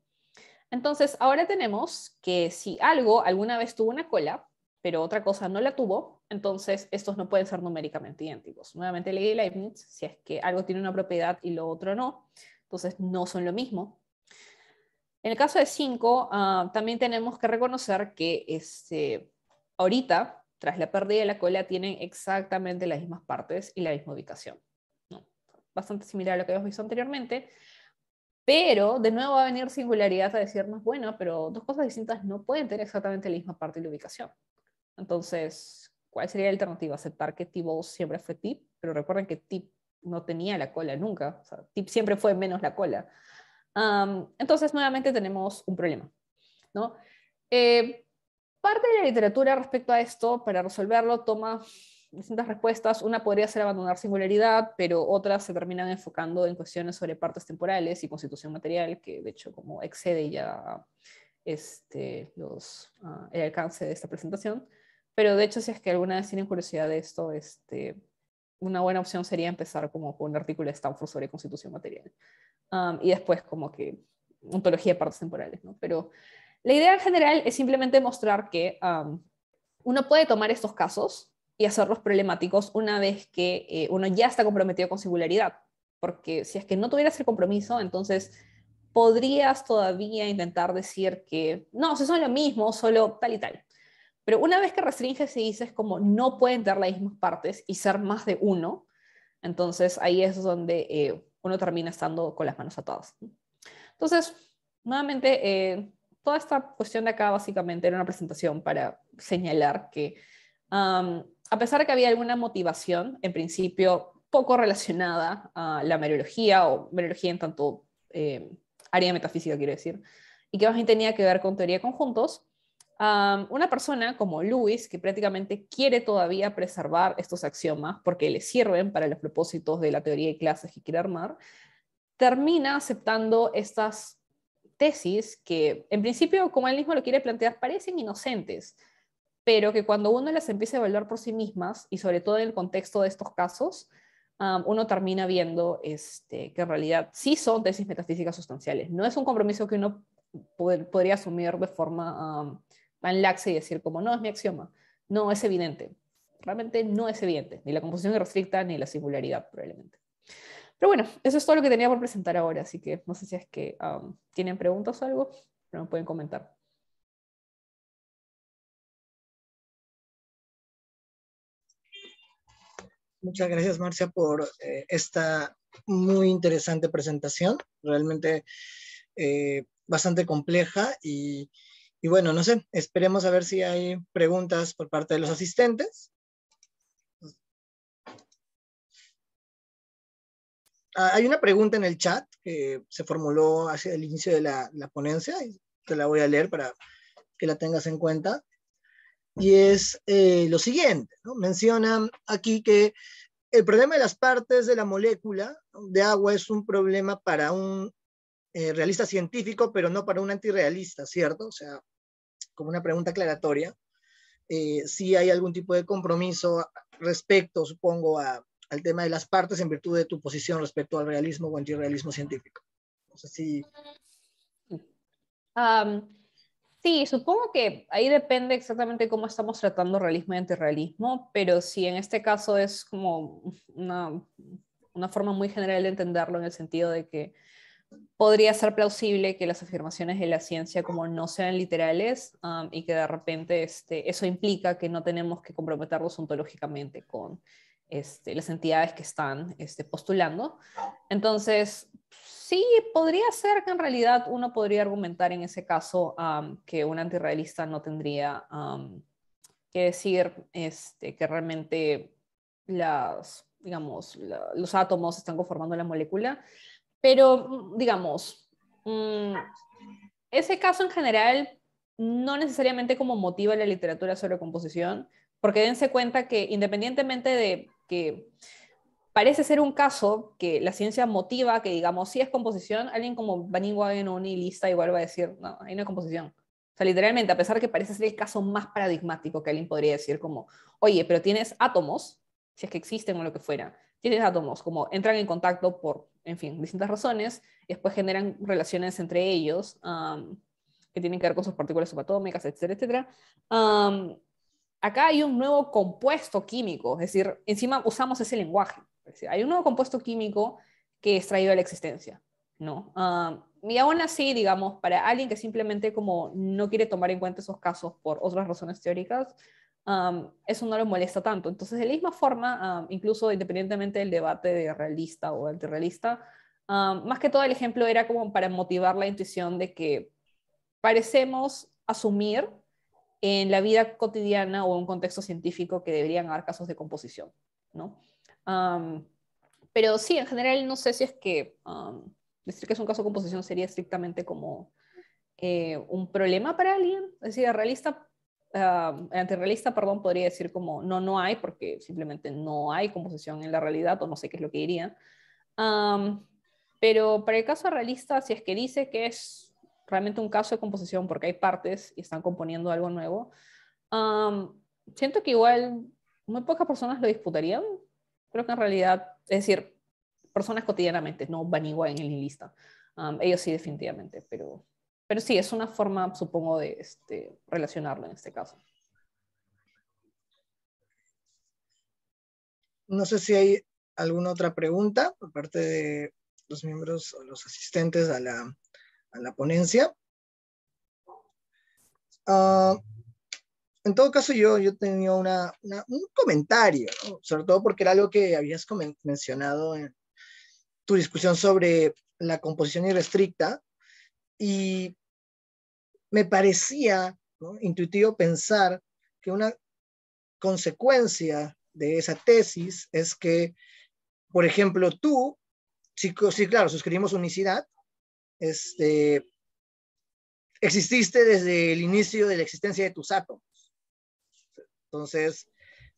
Entonces, ahora tenemos que si algo alguna vez tuvo una cola, pero otra cosa no la tuvo, entonces estos no pueden ser numéricamente idénticos. Nuevamente, ley de Leibniz, si es que algo tiene una propiedad y lo otro no, entonces no son lo mismo. En el caso de 5, también tenemos que reconocer que ahorita, tras la pérdida de la cola, tienen exactamente las mismas partes y la misma ubicación, ¿no? Bastante similar a lo que habíamos visto anteriormente. Pero de nuevo va a venir singularidad a decirnos, bueno, pero dos cosas distintas no pueden tener exactamente la misma parte y la ubicación. Entonces, ¿cuál sería la alternativa? Aceptar que T-Bones siempre fue Tip, pero recuerden que Tip no tenía la cola nunca. O sea, Tip siempre fue menos la cola. Entonces, nuevamente tenemos un problema, ¿no? Parte de la literatura respecto a esto, para resolverlo, toma distintas respuestas. Una podría ser abandonar singularidad, pero otras se terminan enfocando en cuestiones sobre partes temporales y constitución material, que de hecho como excede ya el alcance de esta presentación. Pero de hecho, si es que alguna vez tienen curiosidad de esto, una buena opción sería empezar como con un artículo de Stanford sobre constitución material. Y después como que ontología de partes temporales, ¿no? Pero la idea en general es simplemente mostrar que uno puede tomar estos casos y hacerlos problemáticos una vez que uno ya está comprometido con singularidad. Porque si es que no tuvieras el compromiso, entonces podrías todavía intentar decir que no, si son lo mismo, solo tal y tal. Pero una vez que restringes y dices como no pueden tener las mismas partes y ser más de uno, entonces ahí es donde uno termina estando con las manos atadas. Entonces, nuevamente, toda esta cuestión de acá básicamente era una presentación para señalar que a pesar de que había alguna motivación, en principio poco relacionada a la mereología o mereología en tanto área metafísica, quiero decir, y que más bien tenía que ver con teoría de conjuntos, una persona como Lewis, que prácticamente quiere todavía preservar estos axiomas porque le sirven para los propósitos de la teoría de clases que quiere armar, termina aceptando estas tesis que en principio, como él mismo lo quiere plantear, parecen inocentes, pero que cuando uno las empieza a evaluar por sí mismas, y sobre todo en el contexto de estos casos, uno termina viendo que en realidad sí son tesis metafísicas sustanciales. No es un compromiso que uno podría asumir de forma tan laxa y decir como, no, es mi axioma. No, es evidente. Realmente no es evidente, ni la composición irrestricta ni la singularidad, probablemente. Pero bueno, eso es todo lo que tenía por presentar ahora, así que no sé si es que tienen preguntas o algo, pero me pueden comentar. Muchas gracias, Marcia, por esta muy interesante presentación, realmente bastante compleja y bueno, no sé, esperemos a ver si hay preguntas por parte de los asistentes. Hay una pregunta en el chat que se formuló hacia el inicio de la ponencia, y te la voy a leer para que la tengas en cuenta, y es lo siguiente, ¿no? Mencionan aquí que el problema de las partes de la molécula de agua es un problema para un realista científico, pero no para un antirrealista, ¿cierto? O sea, como una pregunta aclaratoria, si hay algún tipo de compromiso respecto, supongo, al tema de las partes en virtud de tu posición respecto al realismo o antirrealismo científico. No sé si... Um, sí, supongo que ahí depende exactamente cómo estamos tratando realismo y antirrealismo, pero sí, en este caso es como una forma muy general de entenderlo en el sentido de que podría ser plausible que las afirmaciones de la ciencia como no sean literales y que de repente eso implica que no tenemos que comprometernos ontológicamente con las entidades que están postulando. Entonces, sí, podría ser que en realidad uno podría argumentar en ese caso que un antirrealista no tendría que decir que realmente los átomos están conformando la molécula, pero digamos, ese caso en general no necesariamente como motiva la literatura sobre composición, porque dense cuenta que independientemente de que parece ser un caso que la ciencia motiva que digamos, si es composición, alguien como Vaningwagen o un nihilista igual va a decir, no, ahí no hay composición. O sea, literalmente, a pesar de que parece ser el caso más paradigmático que alguien podría decir como, oye, pero tienes átomos, si es que existen o lo que fuera, tienes átomos como entran en contacto por, en fin, distintas razones, y después generan relaciones entre ellos que tienen que ver con sus partículas subatómicas, etcétera, etcétera. Acá hay un nuevo compuesto químico, es decir, encima usamos ese lenguaje. Es decir, hay un nuevo compuesto químico que es traído a la existencia, ¿no? Y aún así, digamos, para alguien que simplemente como no quiere tomar en cuenta esos casos por otras razones teóricas, eso no lo molesta tanto. Entonces, de la misma forma, incluso independientemente del debate de realista o antirrealista, más que todo el ejemplo era como para motivar la intuición de que parecemos asumir en la vida cotidiana o en un contexto científico que deberían haber casos de composición, ¿no? Um, pero sí, en general no sé si es que decir que es un caso de composición sería estrictamente como un problema para alguien. Es decir, antirrealista, perdón, podría decir como no, no hay, porque simplemente no hay composición en la realidad o no sé qué es lo que diría. Um, pero para el caso realista, si es que dice que es realmente un caso de composición porque hay partes y están componiendo algo nuevo, um, siento que igual muy pocas personas lo disputarían. Creo que en realidad, es decir, personas cotidianamente, no Banigua en el lista. Ellos sí, definitivamente, pero sí, es una forma, supongo, de relacionarlo en este caso. No sé si hay alguna otra pregunta por parte de los miembros o los asistentes a la ponencia. En todo caso, yo tenía un comentario, ¿no? Sobre todo porque era algo que habías mencionado en tu discusión sobre la composición irrestricta y me parecía, ¿no?, intuitivo pensar que una consecuencia de esa tesis es que, por ejemplo, tú, sí, sí, claro, suscribimos unicidad, exististe desde el inicio de la existencia de tus átomos. Entonces,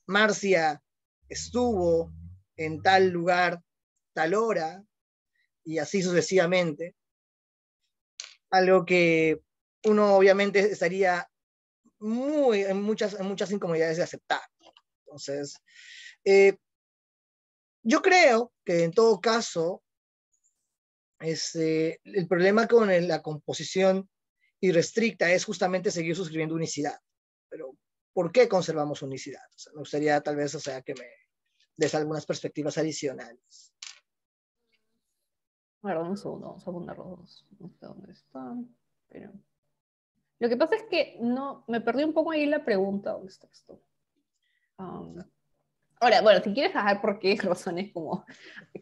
Marcia estuvo en tal lugar, tal hora, y así sucesivamente. Algo que uno obviamente estaría en muchas incomodidades de aceptar. Entonces, yo creo que en todo caso, el problema con la composición irrestricta es justamente seguir suscribiendo unicidad. Pero, ¿por qué conservamos unicidad? O sea, me gustaría tal vez, o sea, que me des algunas perspectivas adicionales. Perdón, un segundo, vamos a ponerlos. No sé dónde están, pero... Lo que pasa es que no, me perdí un poco ahí la pregunta. ¿Dónde está esto? Ahora, bueno, si quieres saber por qué razones como,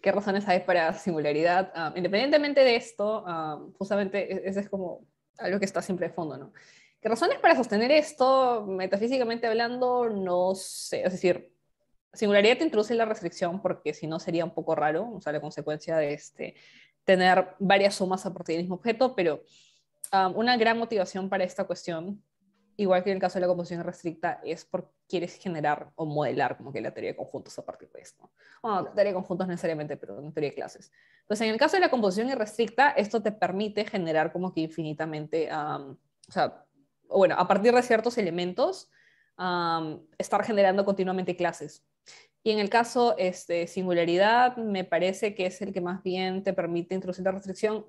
qué razones hay para singularidad, independientemente de esto, justamente ese es como algo que está siempre de fondo, ¿no? ¿Qué razones para sostener esto, metafísicamente hablando? No sé, es decir, singularidad te introduce la restricción porque si no sería un poco raro, o sea, la consecuencia de tener varias sumas a partir del mismo objeto, pero una gran motivación para esta cuestión igual que en el caso de la composición restricta, es porque quieres generar o modelar como que la teoría de conjuntos a partir de esto. Bueno, la teoría de conjuntos no necesariamente, pero en teoría de clases. Entonces, en el caso de la composición irrestricta, esto te permite generar como que infinitamente, o sea, bueno, a partir de ciertos elementos, estar generando continuamente clases. Y en el caso singularidad, me parece que es el que más bien te permite introducir la restricción.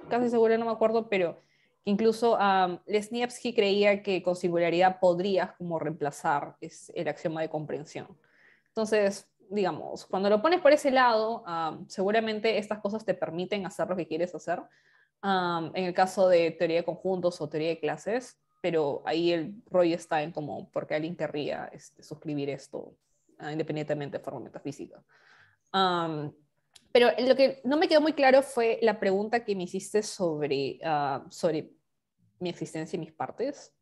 Casi seguro no me acuerdo, pero incluso Lesniewski creía que con singularidad podrías como reemplazar el axioma de comprensión. Entonces, digamos, cuando lo pones por ese lado, seguramente estas cosas te permiten hacer lo que quieres hacer. En el caso de teoría de conjuntos o teoría de clases, pero ahí el rollo está en como por qué alguien querría suscribir esto independientemente de forma metafísica. Pero lo que no me quedó muy claro fue la pregunta que me hiciste sobre mi existencia y mis partes.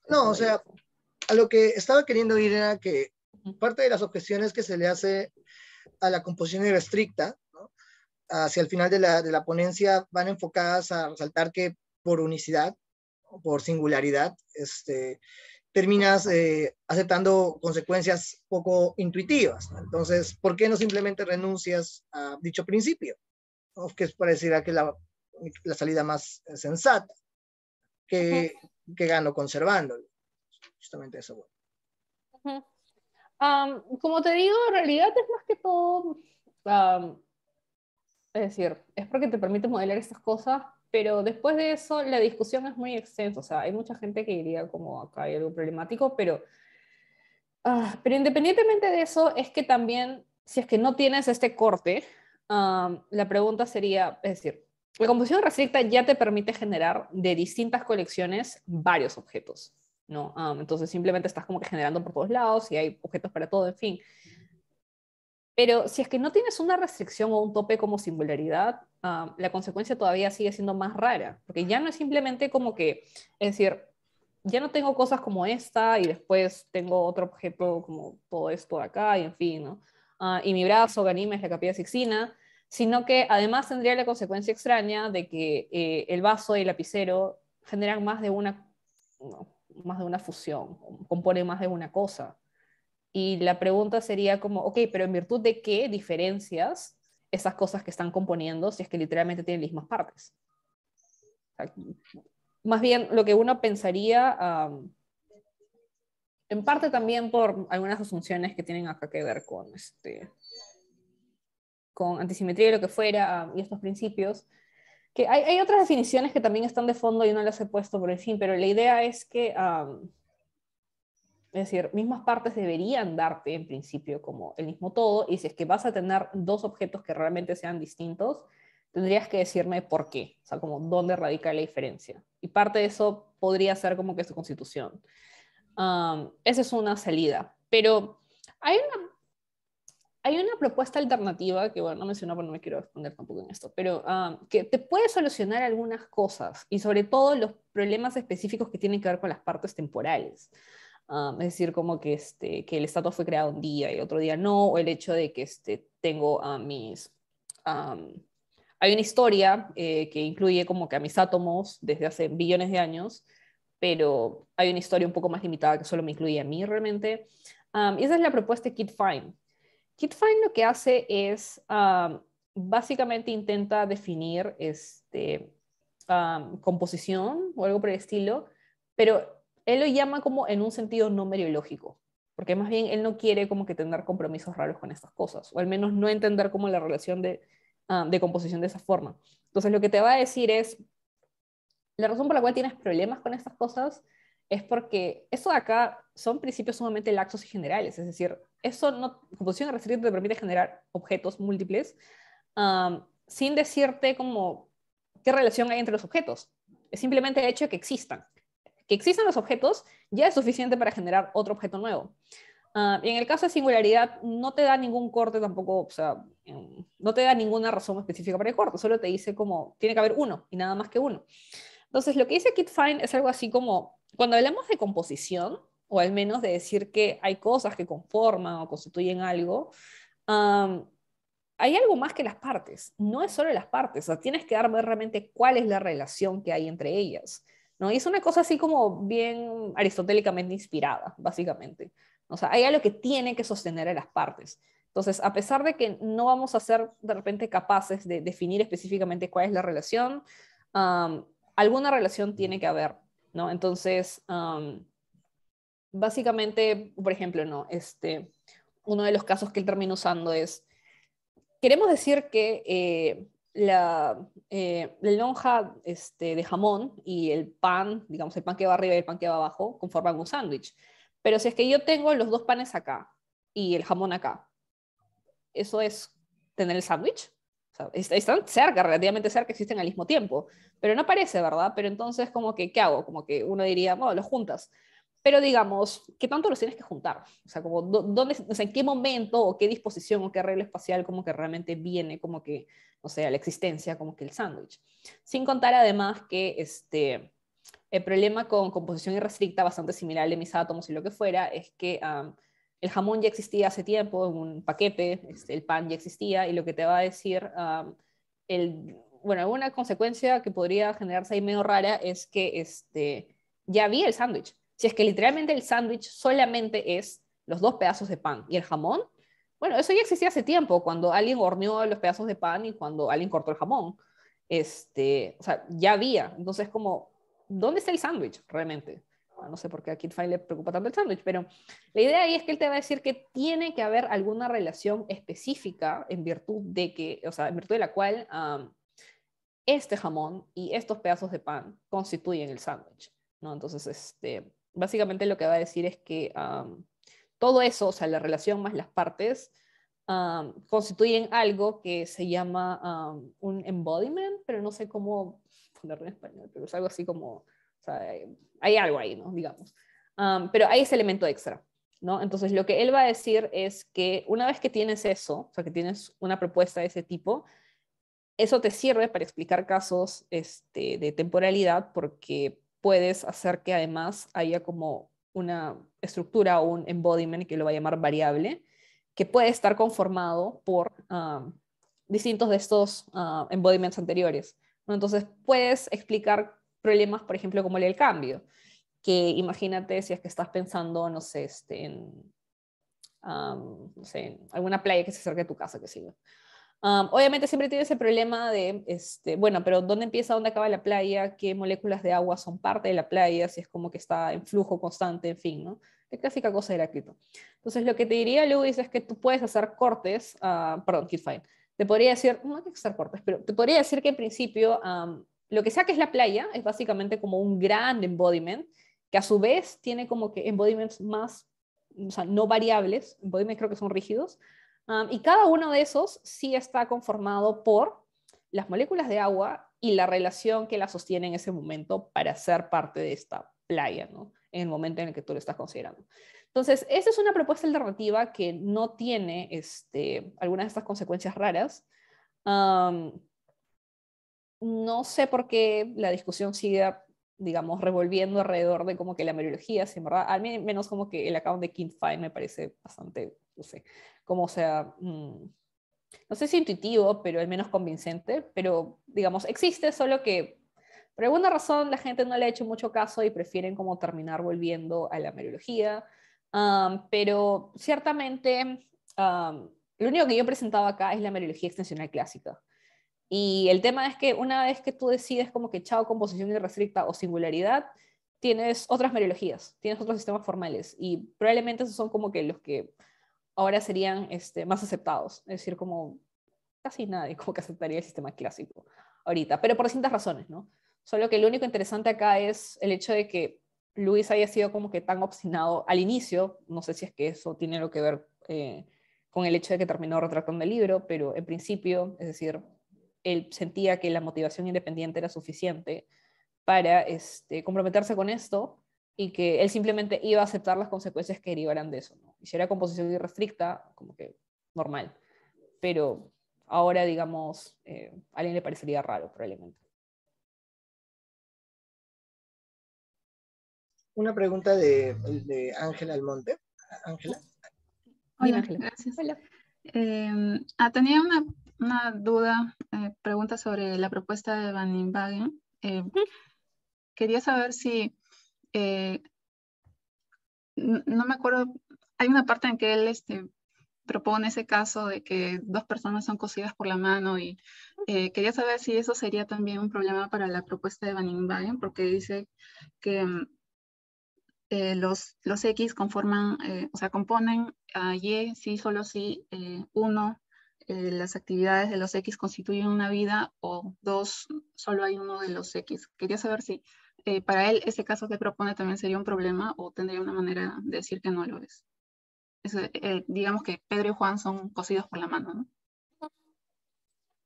No, o sea, a lo que estaba queriendo ir era que parte de las objeciones que se le hace a la composición irrestricta, ¿no?, hacia el final de la ponencia van enfocadas a resaltar que por unicidad o por singularidad, terminas aceptando consecuencias poco intuitivas, ¿no? Entonces, ¿por qué no simplemente renuncias a dicho principio? ¿No? Que pareciera que la salida más sensata, que gano conservándolo. Justamente eso. Bueno. Como te digo, en realidad es más que todo, es decir, es porque te permite modelar estas cosas, pero después de eso la discusión es muy extensa. O sea, hay mucha gente que diría como acá hay algo problemático, pero independientemente de eso, es que también, si es que no tienes este corte, la pregunta sería, es decir, la composición restricta ya te permite generar de distintas colecciones varios objetos, ¿no? Entonces simplemente estás como que generando por todos lados y hay objetos para todo, en fin. Pero si es que no tienes una restricción o un tope como singularidad, la consecuencia todavía sigue siendo más rara, porque ya no es simplemente como que, es decir, ya no tengo cosas como esta y después tengo otro objeto como todo esto de acá y en fin, ¿no? Y mi brazo, Ganímedes, la Capilla Sixtina, sino que además tendría la consecuencia extraña de que el vaso y el lapicero generan más de una, no, más de una fusión, componen más de una cosa. Y la pregunta sería como, ok, pero ¿en virtud de qué diferencias esas cosas que están componiendo si es que literalmente tienen las mismas partes? O sea, más bien lo que uno pensaría, en parte también por algunas asunciones que tienen acá que ver con antisimetría y lo que fuera, y estos principios, que hay otras definiciones que también están de fondo y no las he puesto por el fin, pero la idea es que, es decir, mismas partes deberían darte en principio como el mismo todo, y si es que vas a tener dos objetos que realmente sean distintos, tendrías que decirme por qué, o sea, como dónde radica la diferencia. Y parte de eso podría ser como que su constitución. Esa es una salida. Pero hay una propuesta alternativa que, bueno, no menciono porque no me quiero exponer tampoco en esto, pero que te puede solucionar algunas cosas y sobre todo los problemas específicos que tienen que ver con las partes temporales. Es decir, como que el estatua fue creado un día y otro día no, o el hecho de que tengo a hay una historia que incluye como que a mis átomos desde hace billones de años, pero hay una historia un poco más limitada que solo me incluye a mí realmente. Y esa es la propuesta de Kit Fine. Kit Fine lo que hace es, básicamente intenta definir composición o algo por el estilo, pero él lo llama como en un sentido no meriológico, porque más bien él no quiere como que tener compromisos raros con estas cosas, o al menos no entender como la relación de composición de esa forma. Entonces lo que te va a decir es, la razón por la cual tienes problemas con estas cosas es porque eso de acá son principios sumamente laxos y generales, es decir, eso no, composición restricta te permite generar objetos múltiples sin decirte como qué relación hay entre los objetos. Es simplemente el hecho de que existan. Que existan los objetos ya es suficiente para generar otro objeto nuevo. Y en el caso de singularidad, no te da ningún corte tampoco, o sea, no te da ninguna razón específica para el corte, solo te dice como tiene que haber uno y nada más que uno. Entonces, lo que dice Kit Fine es algo así como, cuando hablamos de composición, o al menos de decir que hay cosas que conforman o constituyen algo, hay algo más que las partes. No es solo las partes, o sea, tienes que darme realmente cuál es la relación que hay entre ellas. ¿no? Y es una cosa así como bien aristotélicamente inspirada, básicamente. O sea, hay algo que tiene que sostener a las partes. Entonces, a pesar de que no vamos a ser de repente capaces de definir específicamente cuál es la relación, alguna relación tiene que haber, ¿no? Entonces, básicamente, por ejemplo, ¿no? Uno de los casos que él termina usando es, queremos decir que la lonja de jamón y el pan, digamos, el pan que va arriba y el pan que va abajo, conforman un sándwich. Pero si es que yo tengo los dos panes acá y el jamón acá, ¿eso es tener el sándwich? O sea, están cerca, relativamente cerca, existen al mismo tiempo, pero no parece, ¿verdad? Pero entonces, como que, ¿qué hago? Como que uno diría, bueno, los juntas. Pero digamos, ¿qué tanto los tienes que juntar? O sea, como, ¿dónde, o sea, en qué momento o qué disposición o qué arreglo espacial como que realmente viene como que, o sea, la existencia como que el sándwich? Sin contar además que el problema con composición irrestricta, bastante similar al de mis átomos y lo que fuera, es que el jamón ya existía hace tiempo en un paquete, el pan ya existía, y lo que te va a decir, bueno, alguna consecuencia que podría generarse ahí medio rara es que ya había el sándwich. Si es que literalmente el sándwich solamente es los dos pedazos de pan y el jamón, bueno, eso ya existía hace tiempo, cuando alguien horneó los pedazos de pan y cuando alguien cortó el jamón. O sea, ya había. Entonces, como, ¿dónde está el sándwich realmente? Bueno, no sé por qué a Kid Fine le preocupa tanto el sándwich, pero la idea ahí es que él te va a decir que tiene que haber alguna relación específica en virtud de que, o sea, en virtud de la cual este jamón y estos pedazos de pan constituyen el sándwich, ¿no? Entonces, básicamente lo que va a decir es que todo eso, o sea, la relación más las partes, constituyen algo que se llama un embodiment, pero no sé cómo ponerlo en español, pero es algo así como, o sea, hay algo ahí, ¿no? Digamos. Pero hay ese elemento extra, ¿no? Entonces, lo que él va a decir es que una vez que tienes eso, o sea, que tienes una propuesta de ese tipo, eso te sirve para explicar casos de temporalidad porque puedes hacer que además haya como una estructura o un embodiment que lo va a llamar variable, que puede estar conformado por distintos de estos embodiments anteriores, ¿no? Entonces puedes explicar problemas, por ejemplo, como el del cambio, que imagínate si es que estás pensando, no sé, no sé, en alguna playa que se acerque a tu casa, que siga. Obviamente siempre tienes el problema de, bueno, pero ¿dónde empieza, dónde acaba la playa? ¿Qué moléculas de agua son parte de la playa? Si es como que está en flujo constante, en fin, ¿no? La clásica cosa de Heráclito. Entonces, lo que te diría Lewis es que tú puedes hacer cortes, perdón, Kid Fine. Te podría decir, no hay que hacer cortes, pero te podría decir que en principio, lo que sea que es la playa es básicamente como un gran embodiment, que a su vez tiene como que embodiments más, o sea, no variables, embodiments creo que son rígidos, y cada uno de esos sí está conformado por las moléculas de agua y la relación que la sostiene en ese momento para ser parte de esta playa, ¿no? En el momento en el que tú lo estás considerando. Entonces, esa es una propuesta alternativa que no tiene algunas de estas consecuencias raras. No sé por qué la discusión sigue, digamos, revolviendo alrededor de como que la mereología, si en verdad, al menos como que el account de King Fine me parece bastante, no sé, como sea, no sé si intuitivo, pero al menos convincente, pero digamos, existe, solo que por alguna razón la gente no le ha hecho mucho caso y prefieren como terminar volviendo a la mereología, pero ciertamente lo único que yo he presentado acá es la mereología extensional clásica. Y el tema es que una vez que tú decides como que chao, composición irrestricta o singularidad, tienes otras mereologías, tienes otros sistemas formales y probablemente esos son como que los que ahora serían más aceptados. Es decir, como casi nadie como que aceptaría el sistema clásico ahorita, pero por distintas razones, ¿no? Solo que lo único interesante acá es el hecho de que Luis haya sido como que tan obstinado al inicio, no sé si es que eso tiene algo que ver con el hecho de que terminó retractando el libro, pero en principio, es decir, él sentía que la motivación independiente era suficiente para comprometerse con esto y que él simplemente iba a aceptar las consecuencias que derivaran de eso, ¿no? Y si era composición irrestricta, como que normal. Pero ahora, digamos, a alguien le parecería raro, probablemente. Una pregunta de Ángela Almonte. Ángela. Dime, Hola, Ángela. gracias. Hola. Tenía una duda, pregunta sobre la propuesta de Van Inwagen. quería saber si, eh, no me acuerdo, hay una parte en que él propone ese caso de que dos personas son cosidas por la mano y quería saber si eso sería también un problema para la propuesta de Baning-Bayes, porque dice que los X conforman, o sea, componen a Y, sí, solo si uno, las actividades de los X constituyen una vida, o dos, solo hay uno de los X. Quería saber si para él ese caso que propone también sería un problema o tendría una manera de decir que no lo es. Digamos que Pedro y Juan son cosidos por la mano, ¿no?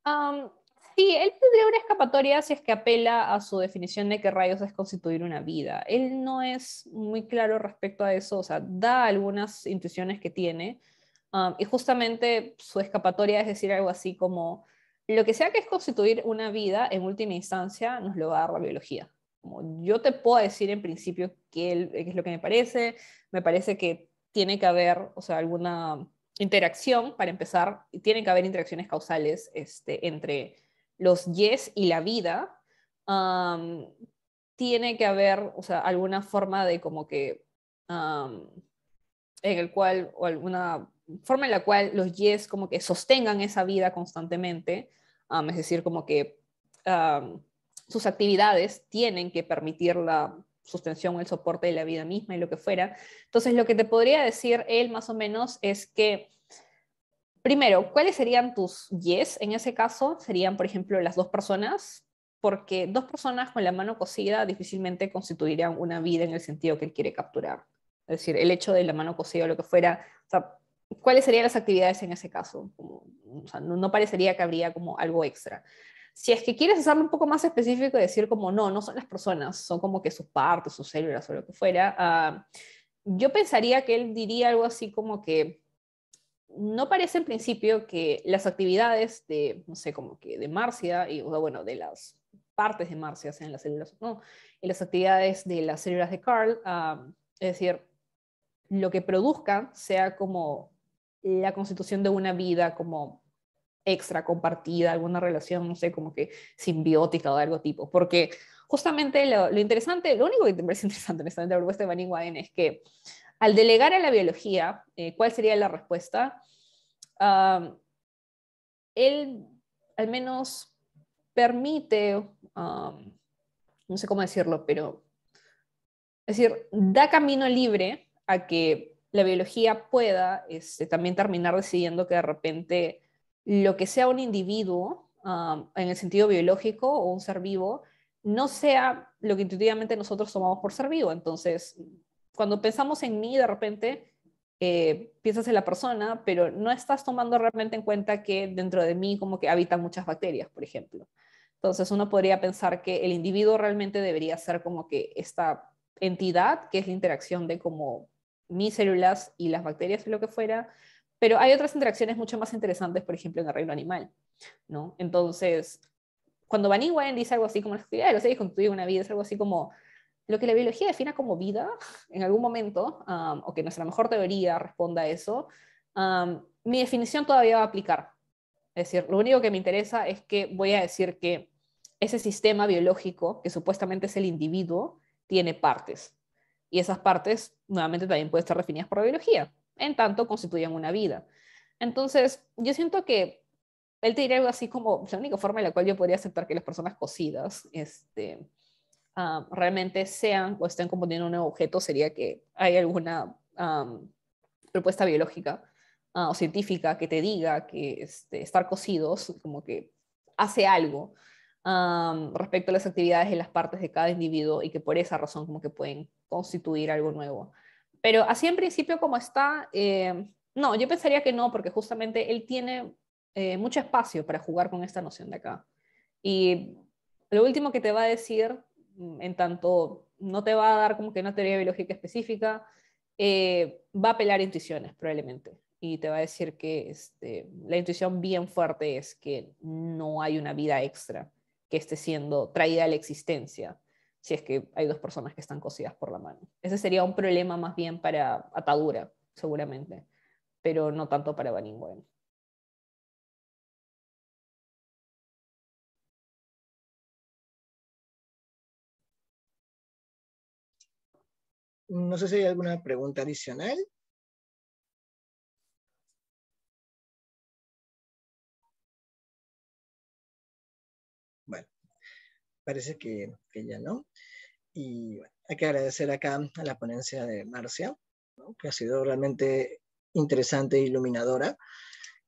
Um, sí, él tendría una escapatoria si es que apela a su definición de qué rayos es constituir una vida. Él no es muy claro respecto a eso, o sea, da algunas intuiciones que tiene, y justamente su escapatoria es decir algo así como, lo que sea que es constituir una vida, en última instancia, nos lo va a dar la biología. Como yo te puedo decir en principio qué es lo que me parece que tiene que haber, o sea, alguna interacción, para empezar, tienen que haber interacciones causales entre los yes y la vida. Um, Tiene que haber, o sea, alguna forma de como que, en el cual, o alguna forma en la cual los yes como que sostengan esa vida constantemente, es decir, como que sus actividades tienen que permitir la sostención o el soporte de la vida misma y lo que fuera. Entonces, lo que te podría decir él más o menos es que, primero, ¿cuáles serían tus yes en ese caso? Serían, por ejemplo, las dos personas, porque dos personas con la mano cosida difícilmente constituirían una vida en el sentido que él quiere capturar. Es decir, el hecho de la mano cosida o lo que fuera, o sea, ¿cuáles serían las actividades en ese caso? Como, o sea, no parecería que habría como algo extra. Si es que quieres hacerlo un poco más específico y decir como no son las personas, son como que sus partes, sus células o lo que fuera, yo pensaría que él diría algo así como que no parece en principio que las actividades de, no sé, como que de Marcia, y o bueno, de las partes de Marcia, sean las células o no, y las actividades de las células de Carl, es decir, lo que produzcan sea como la constitución de una vida como extra, compartida, alguna relación, no sé, como que simbiótica o de algo tipo, porque justamente lo interesante, lo único que me parece interesante honestamente de la propuesta de Baning-Wagen es que al delegar a la biología, ¿cuál sería la respuesta? Um, Él al menos permite, no sé cómo decirlo, pero es decir, da camino libre a que la biología pueda también terminar decidiendo que de repente lo que sea un individuo, en el sentido biológico o un ser vivo, no sea lo que intuitivamente nosotros tomamos por ser vivo. Entonces, cuando pensamos en mí, de repente piensas en la persona, pero no estás tomando realmente en cuenta que dentro de mí como que habitan muchas bacterias, por ejemplo. Entonces uno podría pensar que el individuo realmente debería ser como que esta entidad, que es la interacción de como mis células y las bacterias y lo que fuera, pero hay otras interacciones mucho más interesantes, por ejemplo, en el reino animal, ¿no? Entonces, cuando Van Inwagen dice algo así como la actividad de los seres constituye una vida, es algo así como lo que la biología defina como vida en algún momento, o que nuestra mejor teoría responda a eso, mi definición todavía va a aplicar. Es decir, lo único que me interesa es que voy a decir que ese sistema biológico, que supuestamente es el individuo, tiene partes. Y esas partes, nuevamente, también pueden estar definidas por la biología, en tanto constituyen una vida. Entonces, yo siento que él te diría algo así como, la única forma en la cual yo podría aceptar que las personas cocidas realmente sean o estén componiendo un nuevo objeto sería que hay alguna propuesta biológica o científica que te diga que estar cocidos como que hace algo respecto a las actividades de las partes de cada individuo y que por esa razón como que pueden constituir algo nuevo. Pero así en principio como está, no, yo pensaría que no, porque justamente él tiene mucho espacio para jugar con esta noción de acá. Y lo último que te va a decir, en tanto no te va a dar como que una teoría biológica específica, va a apelar a intuiciones probablemente. Y te va a decir que la intuición bien fuerte es que no hay una vida extra que esté siendo traída a la existencia si es que hay dos personas que están cosidas por la mano. Ese sería un problema más bien para atadura, seguramente, pero no tanto para Baning-Wagen. No sé si hay alguna pregunta adicional. Bueno, parece que ya no. Y bueno, hay que agradecer acá a la ponencia de Marcia, ¿no? Que ha sido realmente interesante e iluminadora.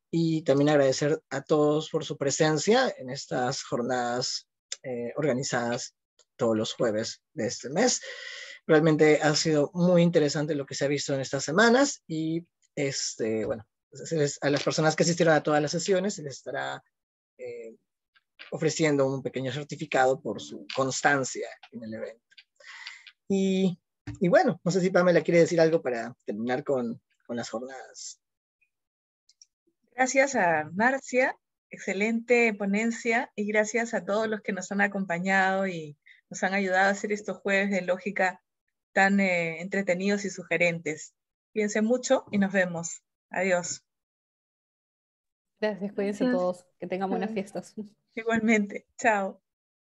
Y también agradecer a todos por su presencia en estas jornadas organizadas todos los jueves de este mes. Realmente ha sido muy interesante lo que se ha visto en estas semanas y bueno, a las personas que asistieron a todas las sesiones se les estará ofreciendo un pequeño certificado por su constancia en el evento. Y bueno, no sé si Pamela quiere decir algo para terminar con las jornadas. Gracias a Marcia, excelente ponencia, y gracias a todos los que nos han acompañado y nos han ayudado a hacer estos jueves de lógica tan entretenidos y sugerentes. Cuídense mucho y nos vemos. Adiós. Gracias, cuídense todos, que tengan buenas fiestas. Igualmente, chao.